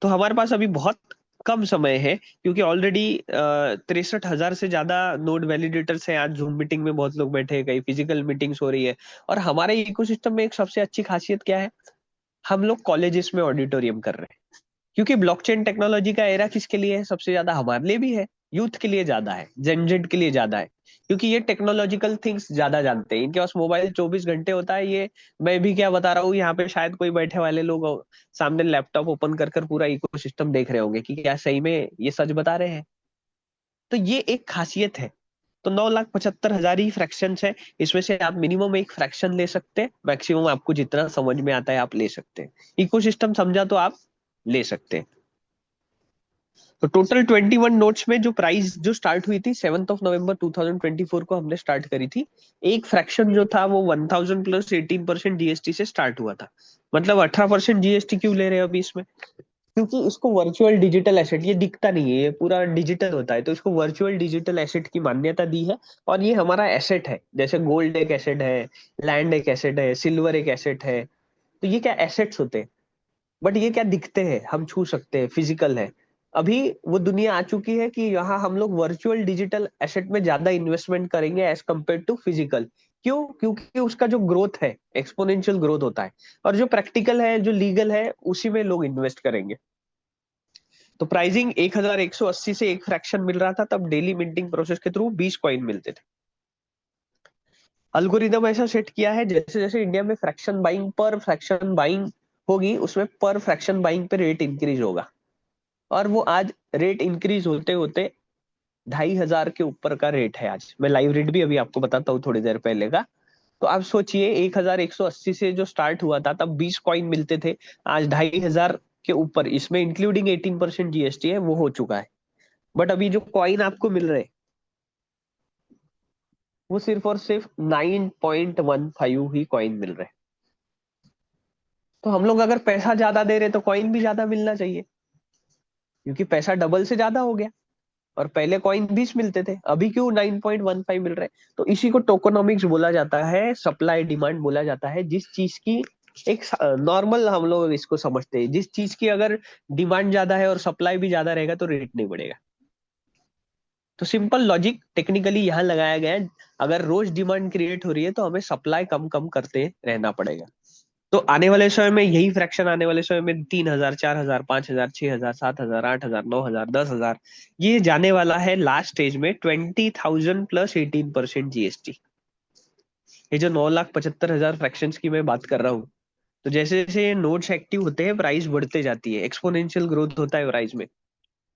A: तो हमारे पास अभी बहुत कम समय है, क्योंकि ऑलरेडी 63,000 से ज्यादा नोड वैलिडेटर्स हैं। आज जूम मीटिंग में बहुत लोग बैठे हैं, कई फिजिकल मीटिंग्स हो रही है। और हमारे इकोसिस्टम में एक सबसे अच्छी खासियत क्या है, हम लोग कॉलेजेस में ऑडिटोरियम कर रहे हैं। क्योंकि ब्लॉकचेन टेक्नोलॉजी का एरा किसके लिए है सबसे ज्यादा, हमारे लिए भी है, यूथ के लिए ज्यादा है, जेनजेड के लिए ज्यादा है। क्योंकि ये टेक्नोलॉजिकल थिंग्स ज्यादा जानते हैं, इनके पास मोबाइल 24 घंटे होता है। ये मैं भी क्या बता रहा हूँ, यहाँ पे शायद कोई बैठे वाले लोग सामने लैपटॉप ओपन कर कर पूरा इकोसिस्टम देख रहे होंगे कि क्या सही में ये सच बता रहे हैं। तो ये एक खासियत है। तो 9,75,000 ही फ्रैक्शन है, इसमें से आप मिनिमम एक फ्रैक्शन ले सकते हैं, मैक्सिमम आपको जितना समझ में आता है आप ले सकते हैं। इकोसिस्टम समझा तो आप ले सकते हैं। तो टोटल 21 नोट्स में जो प्राइस जो स्टार्ट हुई थी 7 नवंबर 2024 को हमने स्टार्ट करी थी। एक फ्रैक्शन जो था वो 1,000 प्लस 18% जीएसटी से स्टार्ट हुआ था। मतलब 18% जीएसटी क्यों ले रहे हैं अभी इसमें, क्योंकि इसको वर्चुअल डिजिटल एसेट, ये दिखता नहीं है, ये पूरा डिजिटल होता है, तो इसको वर्चुअल डिजिटल एसेट की मान्यता दी है। और ये हमारा एसेट है, जैसे गोल्ड एक एसेट है, लैंड एक एसेट है, सिल्वर एक एसेट है। तो ये क्या एसेट्स होते हैं, बट ये क्या दिखते हैं, हम छू सकते हैं, फिजिकल है। अभी वो दुनिया आ चुकी है कि यहाँ हम लोग वर्चुअल डिजिटल एसेट में ज्यादा इन्वेस्टमेंट करेंगे एज कम्पेयर टू फिजिकल। क्यों, क्योंकि उसका जो ग्रोथ है एक्सपोनेंशियल ग्रोथ होता है, और जो प्रैक्टिकल है जो लीगल है उसी में लोग इन्वेस्ट करेंगे। तो प्राइसिंग 1,180 से एक फ्रैक्शन मिल रहा था, तब डेली मिंटिंग प्रोसेस के थ्रू 20 कॉइन मिलते थे। अल्गोरिदम ऐसा सेट किया है, जैसे जैसे इंडिया में फ्रैक्शन बाइंग पर फ्रैक्शन बाइंग होगी उसमें पर फ्रैक्शन बाइंग पे रेट इंक्रीज होगा। और वो आज रेट इंक्रीज होते होते 2,500 के ऊपर का रेट है आज। मैं लाइव रेट भी अभी आपको बताता हूँ थोड़ी देर पहले का। तो आप सोचिए 1,180 से जो स्टार्ट हुआ था तब 20 कॉइन मिलते थे, आज 2,500 के ऊपर, इसमें इंक्लूडिंग 18% जीएसटी है वो हो चुका है। बट अभी जो कॉइन आपको मिल रहे, वो सिर्फ और सिर्फ 9.15 ही कॉइन मिल रहे। तो हम लोग अगर पैसा ज्यादा दे रहे तो कॉइन भी ज्यादा मिलना चाहिए, क्योंकि पैसा डबल से ज्यादा हो गया। और पहले कॉइन 20 मिलते थे, अभी क्यों 9.15 मिल रहे? तो इसी को टोकोनॉमिक्स बोला जाता है, सप्लाई डिमांड बोला जाता है। जिस चीज की एक नॉर्मल हम लोग इसको समझते हैं, जिस चीज की अगर डिमांड ज्यादा है और सप्लाई भी ज्यादा रहेगा तो रेट नहीं बढ़ेगा। तो सिंपल लॉजिक टेक्निकली यहाँ लगाया गया है। अगर रोज डिमांड क्रिएट हो रही है तो हमें सप्लाई कम कम करते रहना पड़ेगा। तो आने वाले समय में यही फ्रैक्शन आने वाले समय में 3,000, 4,000, 5,000, 6,000, 7,000, 8,000, 9,000, 10,000, ये जाने वाला है लास्ट स्टेज में 20,000 प्लस 18% जीएसटी। ये जो 9,75,000 फ्रैक्शंस की मैं बात कर रहा हूँ, तो जैसे जैसे नोट्स एक्टिव होते हैं प्राइस बढ़ते जाती है, एक्सपोनेंशियल ग्रोथ होता है प्राइस में।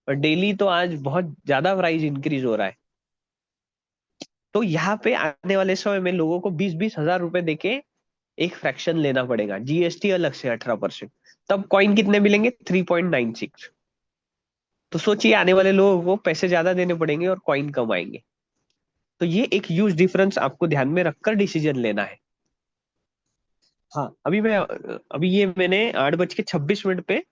A: और डेली तो आज बहुत ज्यादा प्राइस इंक्रीज हो रहा है। तो यहाँ पे आने वाले समय में लोगों को 20-20 हजार रुपए देके एक फ्रैक्शन लेना पड़ेगा, जीएसटी अलग से 18%। तब कॉइन कितने मिलेंगे? 3.96। तो सोचिए आने वाले लोगों को पैसे ज्यादा देने पड़ेंगे और कॉइन कम आएंगे। तो ये एक ह्यूज डिफरेंस आपको ध्यान में रखकर डिसीजन लेना है। हाँ, अभी ये मैंने 8:26 पे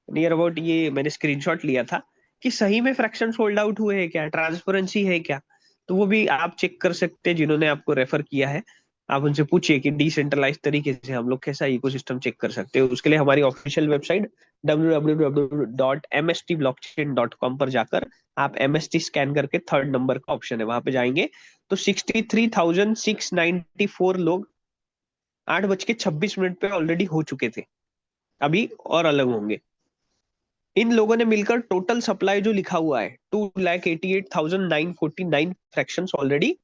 A: नियर अबाउट ये मैंने स्क्रीनशॉट लिया था कि सही में फ्रैक्शन सोल्ड आउट हुए हैं क्या, ट्रांसपेरेंसी है क्या। तो वो भी आप चेक कर सकते हैं, जिन्होंने आपको रेफर किया है। आप उनसे पूछिए कि डिसेंट्रलाइज तरीके से हम लोग कैसा इकोसिस्टम चेक कर सकते हैं। उसके लिए हमारी ऑफिशियल वेबसाइट www.mstblockchain.com पर जाकर आप एमएसटी स्कैन करके थर्ड नंबर का ऑप्शन है वहां पे जाएंगे, तो 63,694 लोग 8:26 पे ऑलरेडी हो चुके थे, अभी और अलग होंगे। इन लोगों ने मिलकर टोटल सप्लाई जो लिखा हुआ है 2,88,949 फ्रैक्शंस ऑलरेडी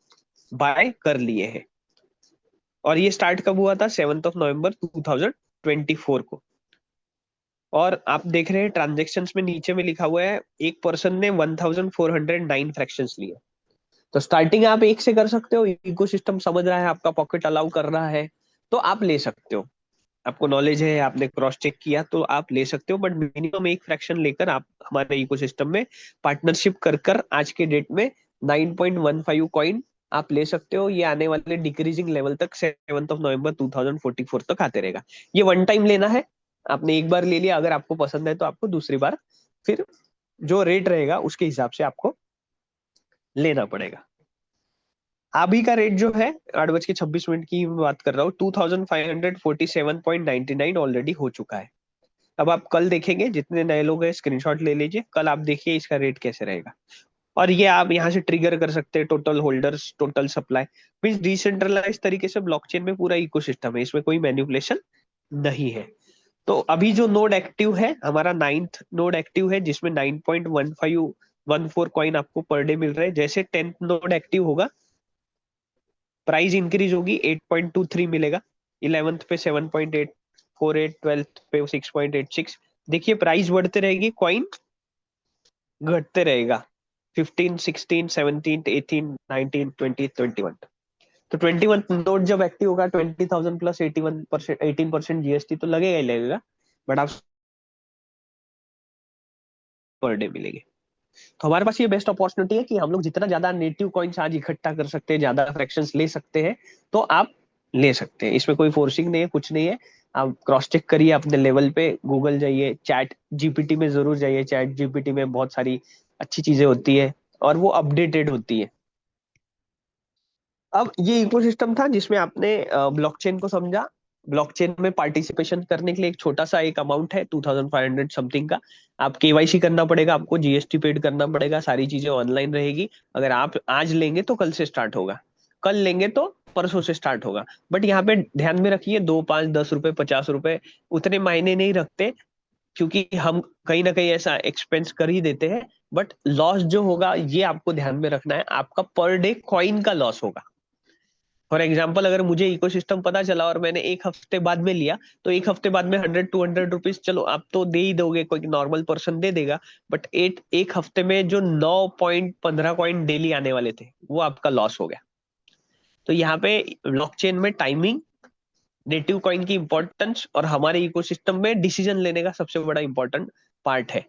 A: बाय कर लिए हैं। और ये स्टार्ट कब हुआ था? 7 नवंबर 2024 को। और आप देख रहे हैं ट्रांजेक्शन्स में नीचे में लिखा हुआ है एक पर्सन ने 1,409 फ्रैक्शंस लिए। तो स्टार्टिंग आप एक से कर सकते हो, इकोसिस्टम समझ रहा है, आपका पॉकेट अलाउ कर रहा है, तो आप ले सकते हो। आपको नॉलेज है, आपने क्रॉस चेक किया, तो आप ले सकते हो। बट मिनिमम एक फ्रैक्शन लेकर आप हमारे इकोसिस्टम में पार्टनरशिप कर कर आज के डेट में 9.15 कॉइन आप ले सकते हो। ये आने वाले डिक्रीजिंग लेवल तक 7 नवंबर 2044 तक आते रहेगा। ये वन टाइम लेना है, आपने एक बार ले लिया, अगर आपको पसंद है तो आपको दूसरी बार फिर जो रेट रहेगा उसके हिसाब से आपको लेना पड़ेगा। अभी का रेट जो है 8:26 की मैं बात कर रहा हूँ, 2,547.99 ऑलरेडी हो चुका है। अब आप कल देखेंगे, जितने नए लोग हैं स्क्रीनशॉट ले लीजिए, कल आप देखिए इसका रेट कैसे रहेगा। और ये आप यहाँ से ट्रिगर कर सकते हैं total holders, total supply. Means decentralise तरीके से ब्लॉकचेन में पूरा इकोसिस्टम है, इसमें कोई मैनिपुलेशन नहीं है। तो अभी जो नोड एक्टिव है हमारा 9th नोड एक्टिव है, जिसमें 9.1514 कॉइन आपको पर डे मिल रहे हैं। जैसे 10th नोड एक्टिव होगा प्राइस इंक्रीज होगी, 8.23 मिलेगा। 11th पे 7.848, 12th पे 6.86। देखिए प्राइस बढ़ते रहेगी, कॉइन घटते रहेगा। 15, 16, 17, 18, 19, 20, 21। तो 21 नोट जब एक्टिव होगा 20,000 प्लस 81%, 18% जीएसटी तो लगेगा ही लगेगा। बट आप पर डे मिलेंगे। तो हमारे पास ये बेस्ट अपॉर्चुनिटी है कि हम लोग जितना ज्यादा नेटिव कॉइन्स आज इकट्ठा कर सकते हैं, ज्यादा फ्रैक्शंस ले सकते हैं, तो आप ले सकते हैं। इसमें कोई फोर्सिंग नहीं है, कुछ नहीं है। आप क्रॉस चेक करिए अपने लेवल पे, गूगल जाइए, चैट जीपीटी में जरूर जाइए। चैट जीपीटी में बहुत सारी अच्छी चीजें होती है और वो अपडेटेड होती है। अब ये इकोसिस्टम था जिसमें आपने ब्लॉकचेन को समझा। ब्लॉकचेन में पार्टिसिपेशन करने के लिए एक छोटा सा एक अमाउंट है 2,500 समथिंग का। आप केवाईसी करना पड़ेगा, आपको जीएसटी पेड करना पड़ेगा, सारी चीजें ऑनलाइन रहेगी। अगर आप आज लेंगे तो कल से स्टार्ट होगा, कल लेंगे तो परसों से स्टार्ट होगा। बट यहाँ पे ध्यान में रखिए, 2, 5, 10 रुपए, 50 रुपए उतने मायने नहीं रखते, क्योंकि हम कहीं ना कहीं ऐसा एक्सपेंस कर ही देते हैं। बट लॉस जो होगा ये आपको ध्यान में रखना है, आपका पर डे कॉइन का लॉस होगा। फॉर एग्जाम्पल अगर मुझे इकोसिस्टम पता चला और मैंने एक हफ्ते बाद में लिया, तो एक हफ्ते बाद में 100-200 रुपीज चलो आप तो दे ही दोगे, कोई नॉर्मल पर्सन दे देगा। बट एक हफ्ते में जो 9.15 कॉइन डेली आने वाले थे वो आपका लॉस हो गया। तो यहाँ पे ब्लॉकचेन में टाइमिंग, नेटिव कॉइन की इंपॉर्टेंस और हमारे इकोसिस्टम में डिसीजन लेने का सबसे बड़ा इंपॉर्टेंट पार्ट है।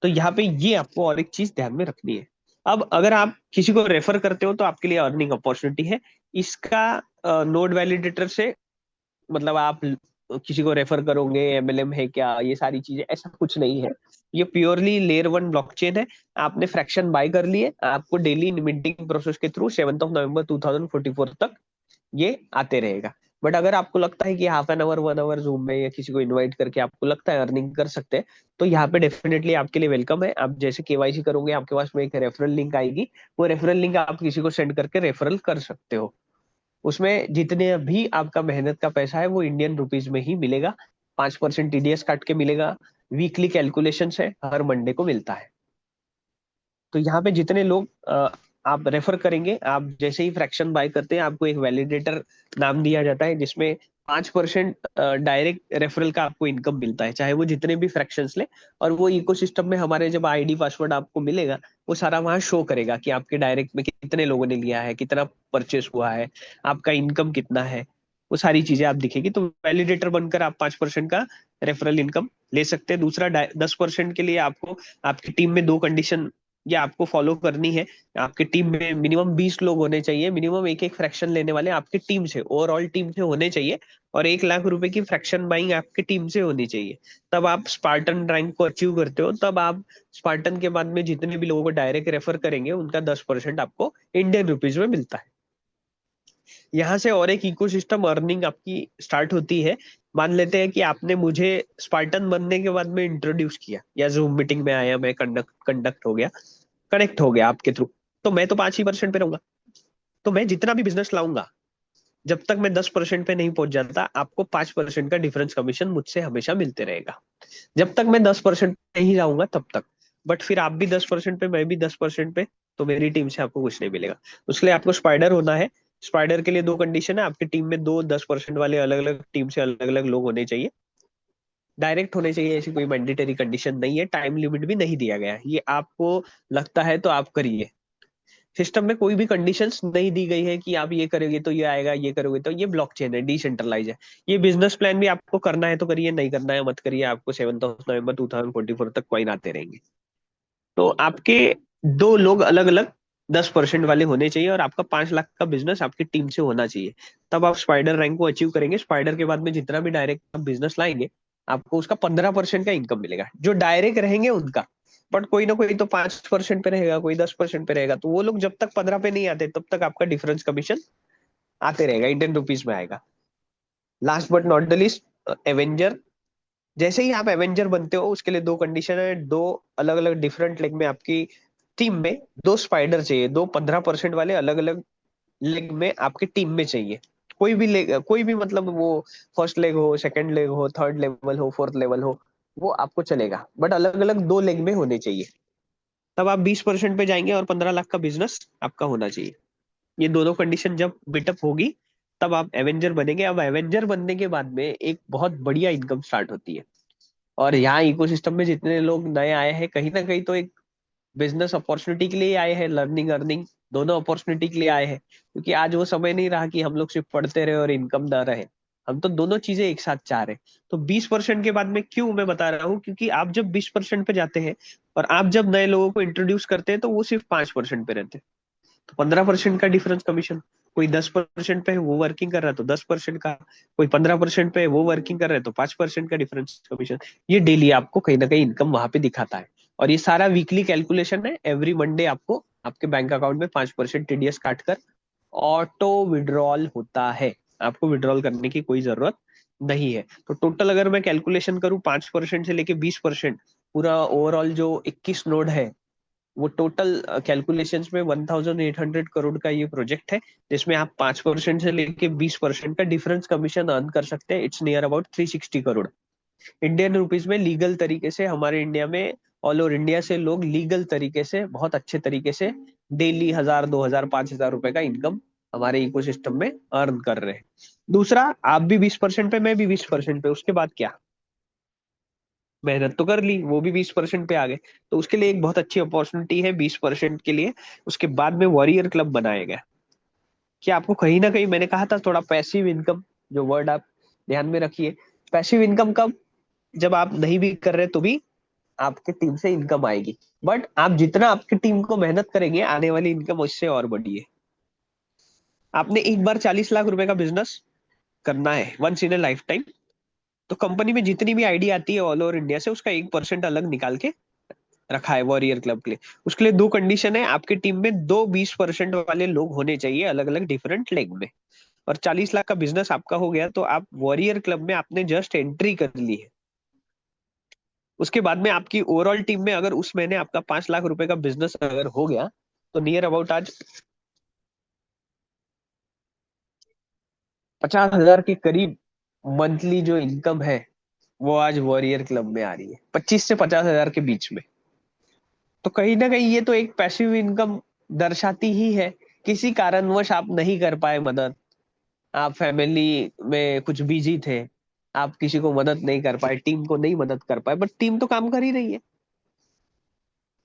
A: तो यहाँ पे ये आपको और एक चीज ध्यान में रखनी है। अब अगर आप किसी को रेफर करते हो तो आपके लिए अर्निंग अपॉर्चुनिटी है इसका। नोड वैलिडेटर से मतलब आप किसी को रेफर करोगे, एमएलएम है क्या, ये सारी चीजें ऐसा कुछ नहीं है। ये प्योरली लेयर वन ब्लॉकचेन है। आपने फ्रैक्शन बाय कर लिए, आपको डेली मिंटिंग प्रोसेस के थ्रू 7 नवंबर 2044 तक ये आते रहेगा। बट अगर आपको लगता है कि half an hour 1 hour Zoom में या किसी को इनवाइट करके आपको लगता है अर्निंग कर सकते हैं, तो यहाँ पे डेफिनेटली आपके लिए वेलकम है। आप जैसे केवाईसी करोगे आपके पास में एक रेफरल लिंक आएगी, वो रेफरल लिंक आप किसी को सेंड करके रेफरल कर सकते हो। उसमें जितने भी आपका मेहनत का पैसा है वो इंडियन रुपीज में ही मिलेगा। 5% टीडीएस काट के मिलेगा। वीकली कैलकुलेशन है, हर मंडे को मिलता है। तो यहाँ पे जितने लोग आप रेफर करेंगे, आप जैसे ही फ्रैक्शन बाय करते हैं आपको एक वैलिडेटर नाम दिया जाता है, जिसमें 5% डायरेक्ट रेफरल का आपको इनकम मिलता है, चाहे वो जितने भी फ्रैक्शंस ले। और वो इकोसिस्टम में हमारे जब आईडी पासवर्ड आपको मिलेगा, वो सारा वहां शो करेगा कि आपके डायरेक्ट में कितने लोगों ने लिया है, कितना परचेस हुआ है, आपका इनकम कितना है। वो सारी चीजें आप दिखेगी, तो वैलिडेटर बनकर आप 5% का रेफरल इनकम ले सकते हैं। दूसरा 10% के लिए आपको आपकी टीम में दो कंडीशन ये आपको फॉलो करनी है। आपकी टीम में मिनिमम 20 लोग होने चाहिए, मिनिमम एक एक फ्रैक्शन लेने वाले आपकी टीम से, ओवरऑल टीम से होने चाहिए। और 1 लाख रुपए की फ्रैक्शन बाइंग आपकी टीम से होनी चाहिए। तब आप स्पार्टन रैंक को अचीव करते हो। तब आप स्पार्टन के बाद में जितने भी लोगों को डायरेक्ट रेफर करेंगे उनका 10% आपको इंडियन रुपीज में मिलता है। यहाँ से और एक इकोसिस्टम अर्निंग आपकी स्टार्ट होती है। मान लेते हैं कि आपने मुझे स्पार्टन बनने के बाद में इंट्रोड्यूस किया, या जूम मीटिंग में आया, मैं कंडक्ट हो गया, कनेक्ट हो गया आपके थ्रू। तो मैं तो 5% पे रहूंगा। तो मैं जितना भी बिजनेस लाऊंगा, जब तक मैं 10% पे नहीं पहुंच जाता, आपको 5% का डिफरेंस कमीशन मुझसे हमेशा मिलते रहेगा। जब तक मैं 10% पे ही जाऊंगा तब तक। बट फिर आप भी 10% पे, मैं भी 10% पे, तो मेरी टीम से आपको कुछ नहीं मिलेगा। उसके लिए आपको स्पाइडर होना है। स्पाइडर के लिए दो कंडीशन है, आपकी टीम में दो 10% वाले अलग अलग टीम से अलग अलग लोग होने चाहिए। डायरेक्ट होने चाहिए, ऐसी कोई मैंडेटरी कंडीशन नहीं है। टाइम लिमिट भी नहीं दिया गया है, ये आपको लगता है तो आप करिए। सिस्टम में कोई भी कंडीशंस नहीं दी गई है कि आप ये करोगे तो ये आएगा, ये करोगे तो ये ब्लॉकचेन है, डिसेंट्रलाइज है। ये बिजनेस प्लान भी आपको करना है तो करिए, नहीं करना है मत करिए, आपको 7 नवंबर 2044 तक कॉइन आते रहेंगे। तो आपके दो लोग अलग अलग 10% वाले होने चाहिए, और आपका 5 लाख का बिजनेस आपकी टीम से होना चाहिए। तब आप स्पाइडर रैंक को अचीव करेंगे। स्पाइडर के बाद में जितना भी डायरेक्ट आप बिजनेस लाएंगे, आपको उसका 15% का इनकम मिलेगा, जो डायरेक्ट रहेंगे उनका। बट कोई ना कोई तो 5% पे रहेगा, कोई 10% पे रहेगा, तो वो लोग जब तक 15 पे नहीं आते तब तक आपका डिफरेंस कमीशन आते रहेगा, इंडियन रुपीज में आएगा। Last but not the list, Avenger. जैसे ही आप एवेंजर बनते हो, उसके लिए दो कंडीशन है। दो अलग अलग डिफरेंट लेग में आपकी टीम में दो स्पाइडर चाहिए, दो 15% वाले अलग अलग लेग में आपकी टीम में चाहिए। कोई भी लेग, कोई भी मतलब वो फर्स्ट लेग हो, सेकंड लेग हो, थर्ड लेवल हो, फोर्थ लेवल हो, वो आपको चलेगा, बट अलग अलग दो लेग में होने चाहिए। तब आप 20% पे जाएंगे और 15 लाख का बिजनेस आपका होना चाहिए। ये दोनों कंडीशन जब बिटअप होगी, तब आप एवेंजर बनेंगे। अब एवेंजर बनने के बाद में एक बहुत बढ़िया इनकम स्टार्ट होती है। और यहाँ इकोसिस्टम में जितने लोग नए आए हैं, कहीं ना कहीं तो एक बिजनेस अपॉर्चुनिटी के लिए आए हैं, लर्निंग अर्निंग दोनों अपॉर्चुनिटी के लिए आए हैं। क्योंकि आज वो समय नहीं रहा कि हम लोग सिर्फ पढ़ते रहे और इनकम ना रहे। हम तो दोनों चीजें एक साथ चाह रहे हैं। तो 20% के बाद में क्यों मैं बता रहा हूँ, क्योंकि आप जब 20% पे जाते हैं और आप जब नए लोगों को इंट्रोड्यूस करते हैं, तो वो सिर्फ 5% पे रहते हैं। तो 15% का डिफरेंस कमीशन। कोई 10% पे है वो वर्किंग कर रहा है तो 10% का, कोई 15% पे है वो वर्किंग कर रहा है तो 5% का डिफरेंस कमीशन। ये डेली आपको कहीं ना कहीं इनकम वहां पे दिखाता है। और ये सारा वीकली कैलकुलेशन है। एवरी मंडे आपको आपके बैंक अकाउंट में 5% टीडीएस काट कर ऑटो विड्रॉल होता है। आपको विड्रॉल करने की कोई जरूरत नहीं है। तो टोटल अगर मैं कैलकुलेशन करूँ, 5% से लेके 20%, पूरा ओवरऑल जो 21 नोड है, वो टोटल कैलकुलेशंस में 1800 करोड़ का ये प्रोजेक्ट है, जिसमें आप 5% से लेके 20% का डिफरेंस कमीशन अर्न कर सकते हैं। It's near about 360 crore Indian rupees में। लीगल तरीके से हमारे इंडिया में, ऑल ओवर इंडिया से लोग लीगल तरीके से, बहुत अच्छे तरीके से डेली 1000, 2000, 5000 रुपए का इनकम हमारे इकोसिस्टम में अर्न कर रहे हैं। दूसरा, आप भी 20% पे, मैं भी 20% पे, उसके बाद क्या, मेहनत तो कर ली, वो भी 20% पे आ गए। तो उसके लिए एक बहुत अच्छी अपॉर्चुनिटी है 20% के लिए। उसके बाद में वॉरियर क्लब बनाया गया, कि आपको कहीं ना कहीं, मैंने कहा था थोड़ा पैसिव इनकम, जो वर्ड आप ध्यान में रखिए। पैसिव इनकम कब, जब आप नहीं भी कर रहे तो भी आपके टीम से इनकम आएगी। बट आप जितना आपकी टीम को मेहनत करेंगे, आने वाली इनकम उससे और बड़ी है। आपने एक बार 40 लाख रुपए का बिजनेस करना है once in a lifetime, तो कंपनी में जितनी भी आईडी आती है ऑल ओवर इंडिया से, उसका 1% अलग निकाल के रखा है वॉरियर क्लब के लिए। उसके लिए दो कंडीशन है, आपकी टीम में दो 20% वाले लोग होने चाहिए, अलग अलग डिफरेंट लेग में। और 40 लाख का बिजनेस आपका हो गया तो आप वॉरियर क्लब में आपने जस्ट एंट्री कर ली है। उसके बाद में आपकी ओवरऑल टीम में अगर उस महीने आपका 5 लाख रुपए का बिजनेस अगर हो गया, तो नियर अबाउट आज 50,000 के करीब मंथली जो इनकम है, वो आज वॉरियर क्लब में आ रही है, 25 से 50 हजार के बीच में। तो कहीं ना कहीं ये तो एक पैसिव इनकम दर्शाती ही है। किसी कारणवश आप नहीं कर पाए मदद, आप फैमिली में कुछ बिजी थे, आप किसी को मदद नहीं कर पाए, टीम को नहीं मदद कर पाए, बट टीम तो काम कर ही रही है,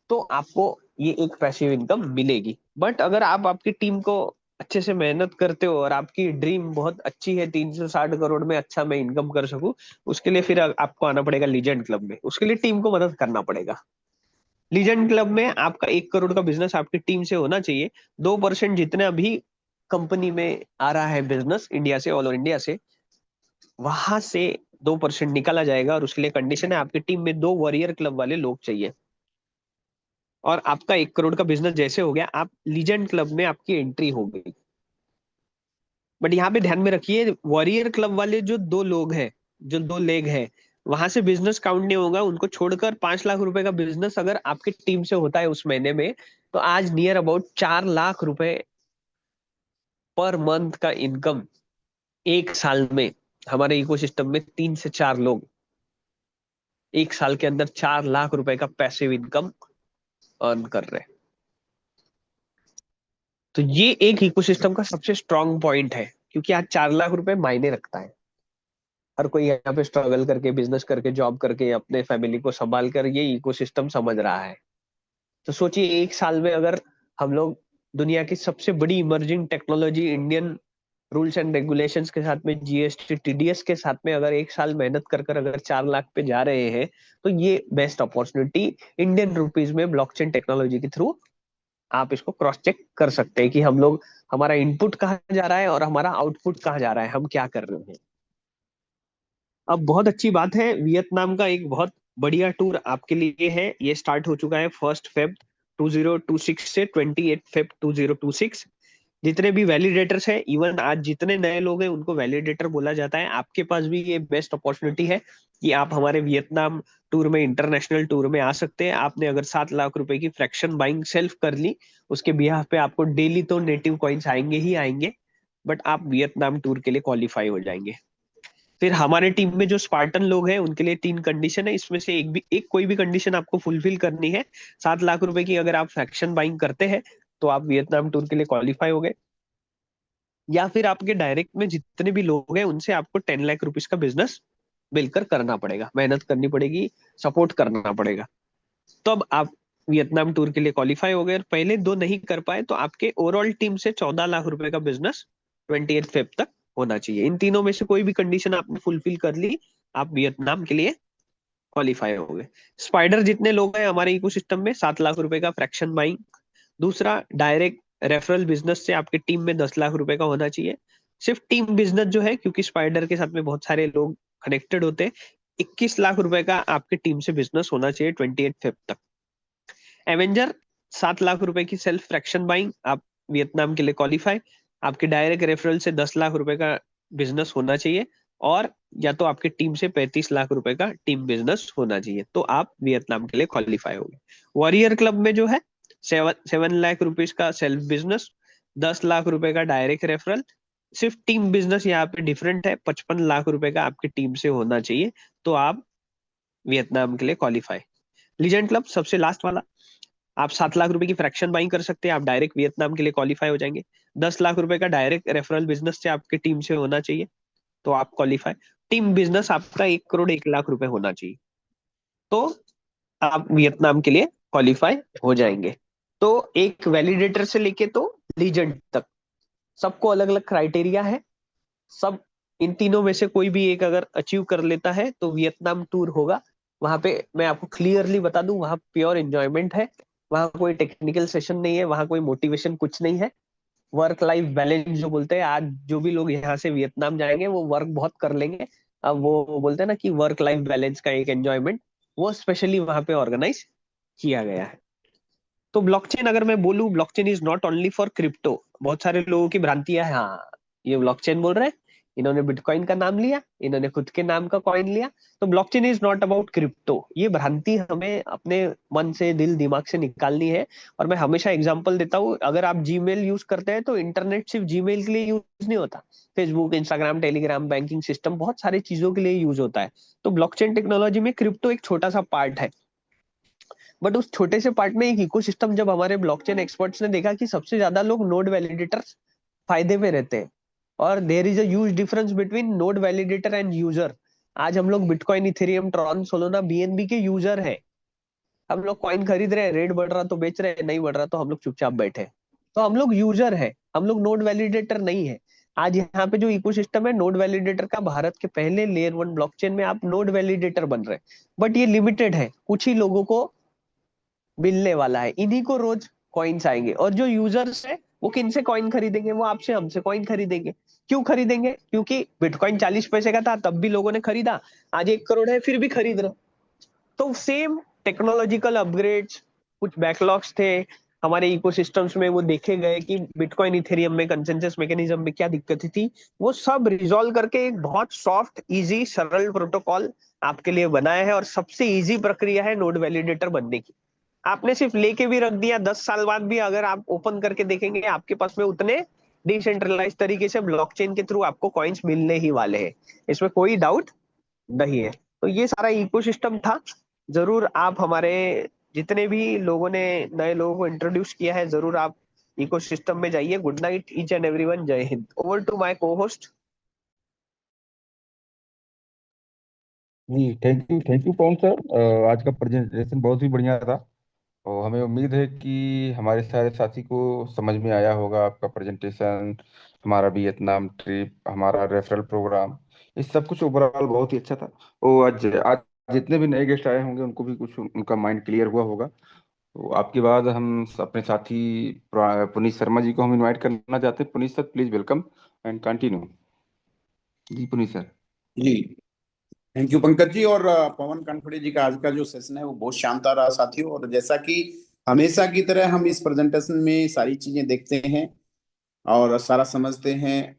A: तो आपको ये एक पैसिव इनकम मिलेगी। बट अगर आप आपकी टीम को अच्छे से मेहनत करते हो और आपकी ड्रीम बहुत अच्छी है, 360 करोड़ में अच्छा मैं इनकम कर सकूं, उसके लिए फिर आपको आना पड़ेगा लीजेंड क्लब में। उसके लिए टीम को मदद करना पड़ेगा। लीजेंड क्लब में आपका 1 करोड़ का बिजनेस आपकी टीम से होना चाहिए। 2% जितना भी कंपनी में आ रहा है बिजनेस इंडिया से, ऑल ओवर इंडिया से, वहां से 2% निकाला जाएगा। और उसके लिए कंडीशन है, आपकी टीम में दो वॉरियर क्लब वाले लोग चाहिए। और आपका 1 करोड़ का बिजनेस जैसे हो गया, आप लीजेंड क्लब में आपकी एंट्री हो गई। बट यहाँ पे ध्यान में रखिए, वॉरियर क्लब वाले जो दो लोग हैं, जो दो लेग है, वहां से बिजनेस काउंट नहीं होगा। उनको छोड़कर 5 लाख रुपए का बिजनेस अगर आपकी टीम से होता है उस महीने में, तो आज नियर अबाउट 4 लाख रुपए पर मंथ का इनकम एक साल में। हमारे इकोसिस्टम में 3 से 4 लोग एक साल के अंदर 4 लाख रुपए का पैसिव इनकम अर्न कर रहे हैं। तो ये एक इकोसिस्टम का सबसे स्ट्रांग पॉइंट है, क्योंकि आज 4 लाख रुपए मायने रखता है। हर कोई यहाँ पे स्ट्रगल करके, बिजनेस करके, जॉब करके, अपने फैमिली को संभाल कर ये इकोसिस्टम समझ रहा है। तो सोचिए, एक साल में अगर हम लोग दुनिया की सबसे बड़ी emerging technology, Indian rules and regulations के साथ में, जीएसटी टीडीएस के साथ में, अगर एक साल मेहनत कर कर अगर 4 लाख पे जा रहे हैं, तो ये बेस्ट अपॉर्चुनिटी इंडियन रुपीज में ब्लॉकचेन टेक्नोलॉजी के थ्रू आप इसको क्रॉस चेक कर सकते हैं कि हम लोग, हमारा इनपुट कहाँ जा रहा है और हमारा आउटपुट कहाँ जा रहा है, हम क्या कर रहे हैं। अब बहुत अच्छी बात है, वियतनाम का एक बहुत बढ़िया टूर आपके लिए है। ये स्टार्ट हो चुका है 1 फेब 2026 से 28 फेब 2026। जितने भी वैलिडेटर्स हैं, इवन आज जितने नए लोग हैं उनको वैलिडेटर बोला जाता है। आपके पास भी ये बेस्ट अपॉर्चुनिटी है कि आप हमारे वियतनाम टूर में, इंटरनेशनल टूर में आ सकते हैं। आपने अगर 7 लाख रुपए की फ्रैक्शन बाइंग सेल्फ कर ली, उसके बिहाफ पे आपको डेली तो नेटिव कॉइन्स आएंगे ही आएंगे, बट आप वियतनाम टूर के लिए क्वालिफाई हो जाएंगे। फिर हमारे टीम में जो स्पार्टन लोग हैं उनके लिए 3 कंडीशन है, इसमें से एक कोई भी कंडीशन आपको फुलफिल करनी है। 7 लाख रुपए की अगर आप फ्रैक्शन बाइंग करते हैं, तो आप वियतनाम टूर के लिए क्वालिफाई हो गए। या फिर आपके डायरेक्ट में जितने भी लोग हैं उनसे आपको 10 लाख रुपीज का बिजनेस मिलकर करना पड़ेगा, मेहनत करनी पड़ेगी, सपोर्ट करना पड़ेगा। तब आप वियतनाम टूर के लिए क्वालिफाई हो गए। और पहले दो नहीं कर पाए, तो आपके ओवरऑल टीम से 14 लाख रुपए का बिजनेस 28 फेब तक होना चाहिए। इन तीनों में से कोई भी कंडीशन आपने फुलफिल कर ली, आप वियतनाम के लिए क्वालिफाई हो गए। स्पाइडर जितने लोग हैं हमारे इकोसिस्टम में, 7 लाख रुपए का फ्रैक्शन बाइंग। दूसरा, डायरेक्ट रेफरल बिजनेस से आपके टीम में 10 लाख रुपए का होना चाहिए। सिर्फ टीम बिजनेस जो है, क्योंकि स्पाइडर के साथ में बहुत सारे लोग कनेक्टेड होते हैं, 21 लाख रुपए का आपके टीम से बिजनेस होना चाहिए 28 फेब तक। एवेंजर, 7 लाख रुपए की सेल्फ फ्रैक्शन बाइंग, आप वियतनाम के लिए क्वालिफाई। आपके डायरेक्ट रेफरल से 10 लाख रुपए का बिजनेस होना चाहिए, और या तो आपकी टीम से 35 लाख रुपए का टीम बिजनेस होना चाहिए, तो आप वियतनाम के लिए क्वालिफाई हो गए। वॉरियर क्लब में जो है, 7 लाख रुपीज का सेल्फ बिजनेस, 10 लाख रुपए का डायरेक्ट रेफरल। सिर्फ टीम बिजनेस यहाँ पे डिफरेंट है, 55 लाख रुपए का आपकी टीम से होना चाहिए, तो आप वियतनाम के लिए क्वालिफाई। लीजेंड क्लब सबसे लास्ट वाला, आप 7 लाख रुपए की फ्रैक्शन बाइंग कर सकते हैं, आप डायरेक्ट वियतनाम के लिए क्वालिफाई हो जाएंगे। 10 लाख रुपए का डायरेक्ट रेफरल बिजनेस से आपकी टीम से होना चाहिए, तो आप क्वालिफाई। टीम बिजनेस आपका 1 करोड़ 1 लाख रुपए होना चाहिए, तो आप वियतनाम के लिए क्वालिफाई हो जाएंगे। तो एक वैलिडेटर से लेके तो लीजेंड तक सबको अलग अलग क्राइटेरिया है। सब इन तीनों में से कोई भी एक अगर अचीव कर लेता है तो वियतनाम टूर होगा। वहां पे मैं आपको क्लियरली बता दूं, वहां प्योर एंजॉयमेंट है, वहां कोई टेक्निकल सेशन नहीं है, वहां कोई मोटिवेशन कुछ नहीं है। वर्क लाइफ बैलेंस जो बोलते हैं, आज जो भी लोग यहाँ से वियतनाम जाएंगे वो वर्क बहुत कर लेंगे। अब वो बोलते हैं ना कि वर्क लाइफ बैलेंस का एक एंजॉयमेंट, वो स्पेशली वहां पे ऑर्गेनाइज किया गया है। तो ब्लॉकचेन अगर मैं बोलूं, blockchain is not only for crypto. बहुत सारे लोगों की भ्रांतियां है, हाँ ये ब्लॉकचेन बोल रहे हैं, इन्होंने बिटकॉइन का नाम लिया, इन्होंने खुद के नाम का कॉइन लिया। तो blockchain is not about crypto, ये भ्रांति हमें अपने मन से, दिल दिमाग से निकालनी है। और मैं हमेशा एग्जांपल देता हूँ, अगर आप जीमेल यूज करते हैं तो इंटरनेट सिर्फ जीमेल के लिए यूज नहीं होता, Facebook, Instagram, Telegram, banking system, बहुत सारी चीजों के लिए यूज होता है। तो ब्लॉकचेन टेक्नोलॉजी में क्रिप्टो एक छोटा सा पार्ट है। बट उस छोटे से पार्ट में एक इकोसिस्टम, जब हमारे ब्लॉकचेन एक्सपर्ट्स ने देखा कि सबसे ज्यादा लोग नोड वैलिडेटर्स फायदे में रहते हैं, और there is a huge difference between node validator and user. आज हम लोग Bitcoin, Ethereum, Tron, Solana, BNB के यूजर है। हम लोग कॉइन खरीद रहे हैं, रेट बढ़ रहा तो बेच रहे हैं, नहीं बढ़ रहा तो हम लोग चुपचाप बैठे हैं। तो हम लोग यूजर है, हम लोग नोड वैलिडेटर नहीं है। आज यहाँ पे जो इकोसिस्टम है नोड वैलिडेटर का, भारत के पहले लेयर 1 ब्लॉकचेन में आप नोड वैलिडेटर बन रहे हैं। बट ये लिमिटेड है, कुछ ही लोगों को मिलने वाला है, इन्हीं को रोज कॉइन्स आएंगे। और जो यूजर्स है वो किन से कॉइन खरीदेंगे? वो आपसे, हमसे कॉइन खरीदेंगे। क्यों खरीदेंगे? क्योंकि बिटकॉइन 40 पैसे का था तब भी लोगों ने खरीदा, आज 1 करोड़ है फिर भी खरीद रहे। तो सेम टेक्नोलॉजिकल अपग्रेड्स, कुछ बैकलॉग्स थे हमारे इकोसिस्टम्स में, वो देखे गए कि बिटकॉइन, इथेरियम में कंसेंसस मैकेनिज्म में क्या दिक्कत थी, वो सब रिजॉल्व करके एक बहुत सॉफ्ट, इजी, सरल प्रोटोकॉल आपके लिए बनाया है। और सबसे इजी प्रक्रिया है नोड वैलिडेटर बनने की। आपने सिर्फ लेके भी रख दिया, 10 साल बाद भी अगर आप ओपन करके देखेंगे, आपके पास में उतने डिसेंट्रलाइज तरीके से ब्लॉकचेन के थ्रू आपको कॉइन्स मिलने ही वाले हैं, इसमें कोई डाउट नहीं है। तो ये सारा इकोसिस्टम था। जरूर आप हमारे, जितने भी लोगों ने नए लोगों को इंट्रोड्यूस किया है, जरूर आप इकोसिस्टम में जाइए। Good night each and everyone, जय हिंद। Over to my co-host.
B: जी, थैंक यू पवन सर। आज का प्रेजेंटेशन बहुत ही बढ़िया था। और हमें उम्मीद है कि हमारे सारे साथी को समझ में आया होगा आपका प्रेजेंटेशन, हमारा वियतनाम ट्रिप, हमारा रेफरल प्रोग्राम, इस सब कुछ ओवरऑल बहुत ही अच्छा था। और आज आज जितने भी नए गेस्ट आए होंगे उनको भी कुछ उनका माइंड क्लियर हुआ होगा। तो आपके बाद हम अपने साथी पुनीत शर्मा जी को हम इनवाइट करना चाहते हैं। Puneet sir, please welcome and continue. जी पुनीत सर।
C: जी, थैंक यू पंकज जी। और पवन कानफड़े जी का आज का जो सेशन है वो बहुत शानदार रहा साथियों। और जैसा कि हमेशा की तरह हम इस प्रेजेंटेशन में सारी चीजें देखते हैं और सारा समझते हैं।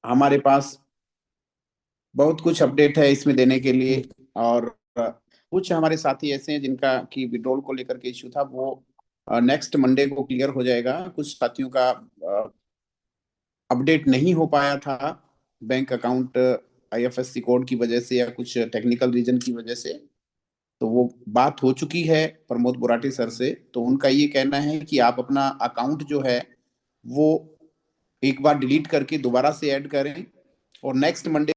C: हमारे पास बहुत कुछ अपडेट है इसमें देने के लिए। और कुछ हमारे साथी ऐसे हैं जिनका कि विड्रॉल को लेकर के इश्यू था, वो नेक्स्ट मंडे को क्लियर हो जाएगा। कुछ साथियों का अपडेट नहीं हो पाया था, बैंक अकाउंट आईएफएससी कोड की वजह से या कुछ टेक्निकल रीजन की वजह से। तो वो बात हो चुकी है प्रमोद बोराटी सर से। तो उनका ये कहना है कि आप अपना अकाउंट जो है वो एक बार डिलीट करके दोबारा से ऐड करें और नेक्स्ट मंडे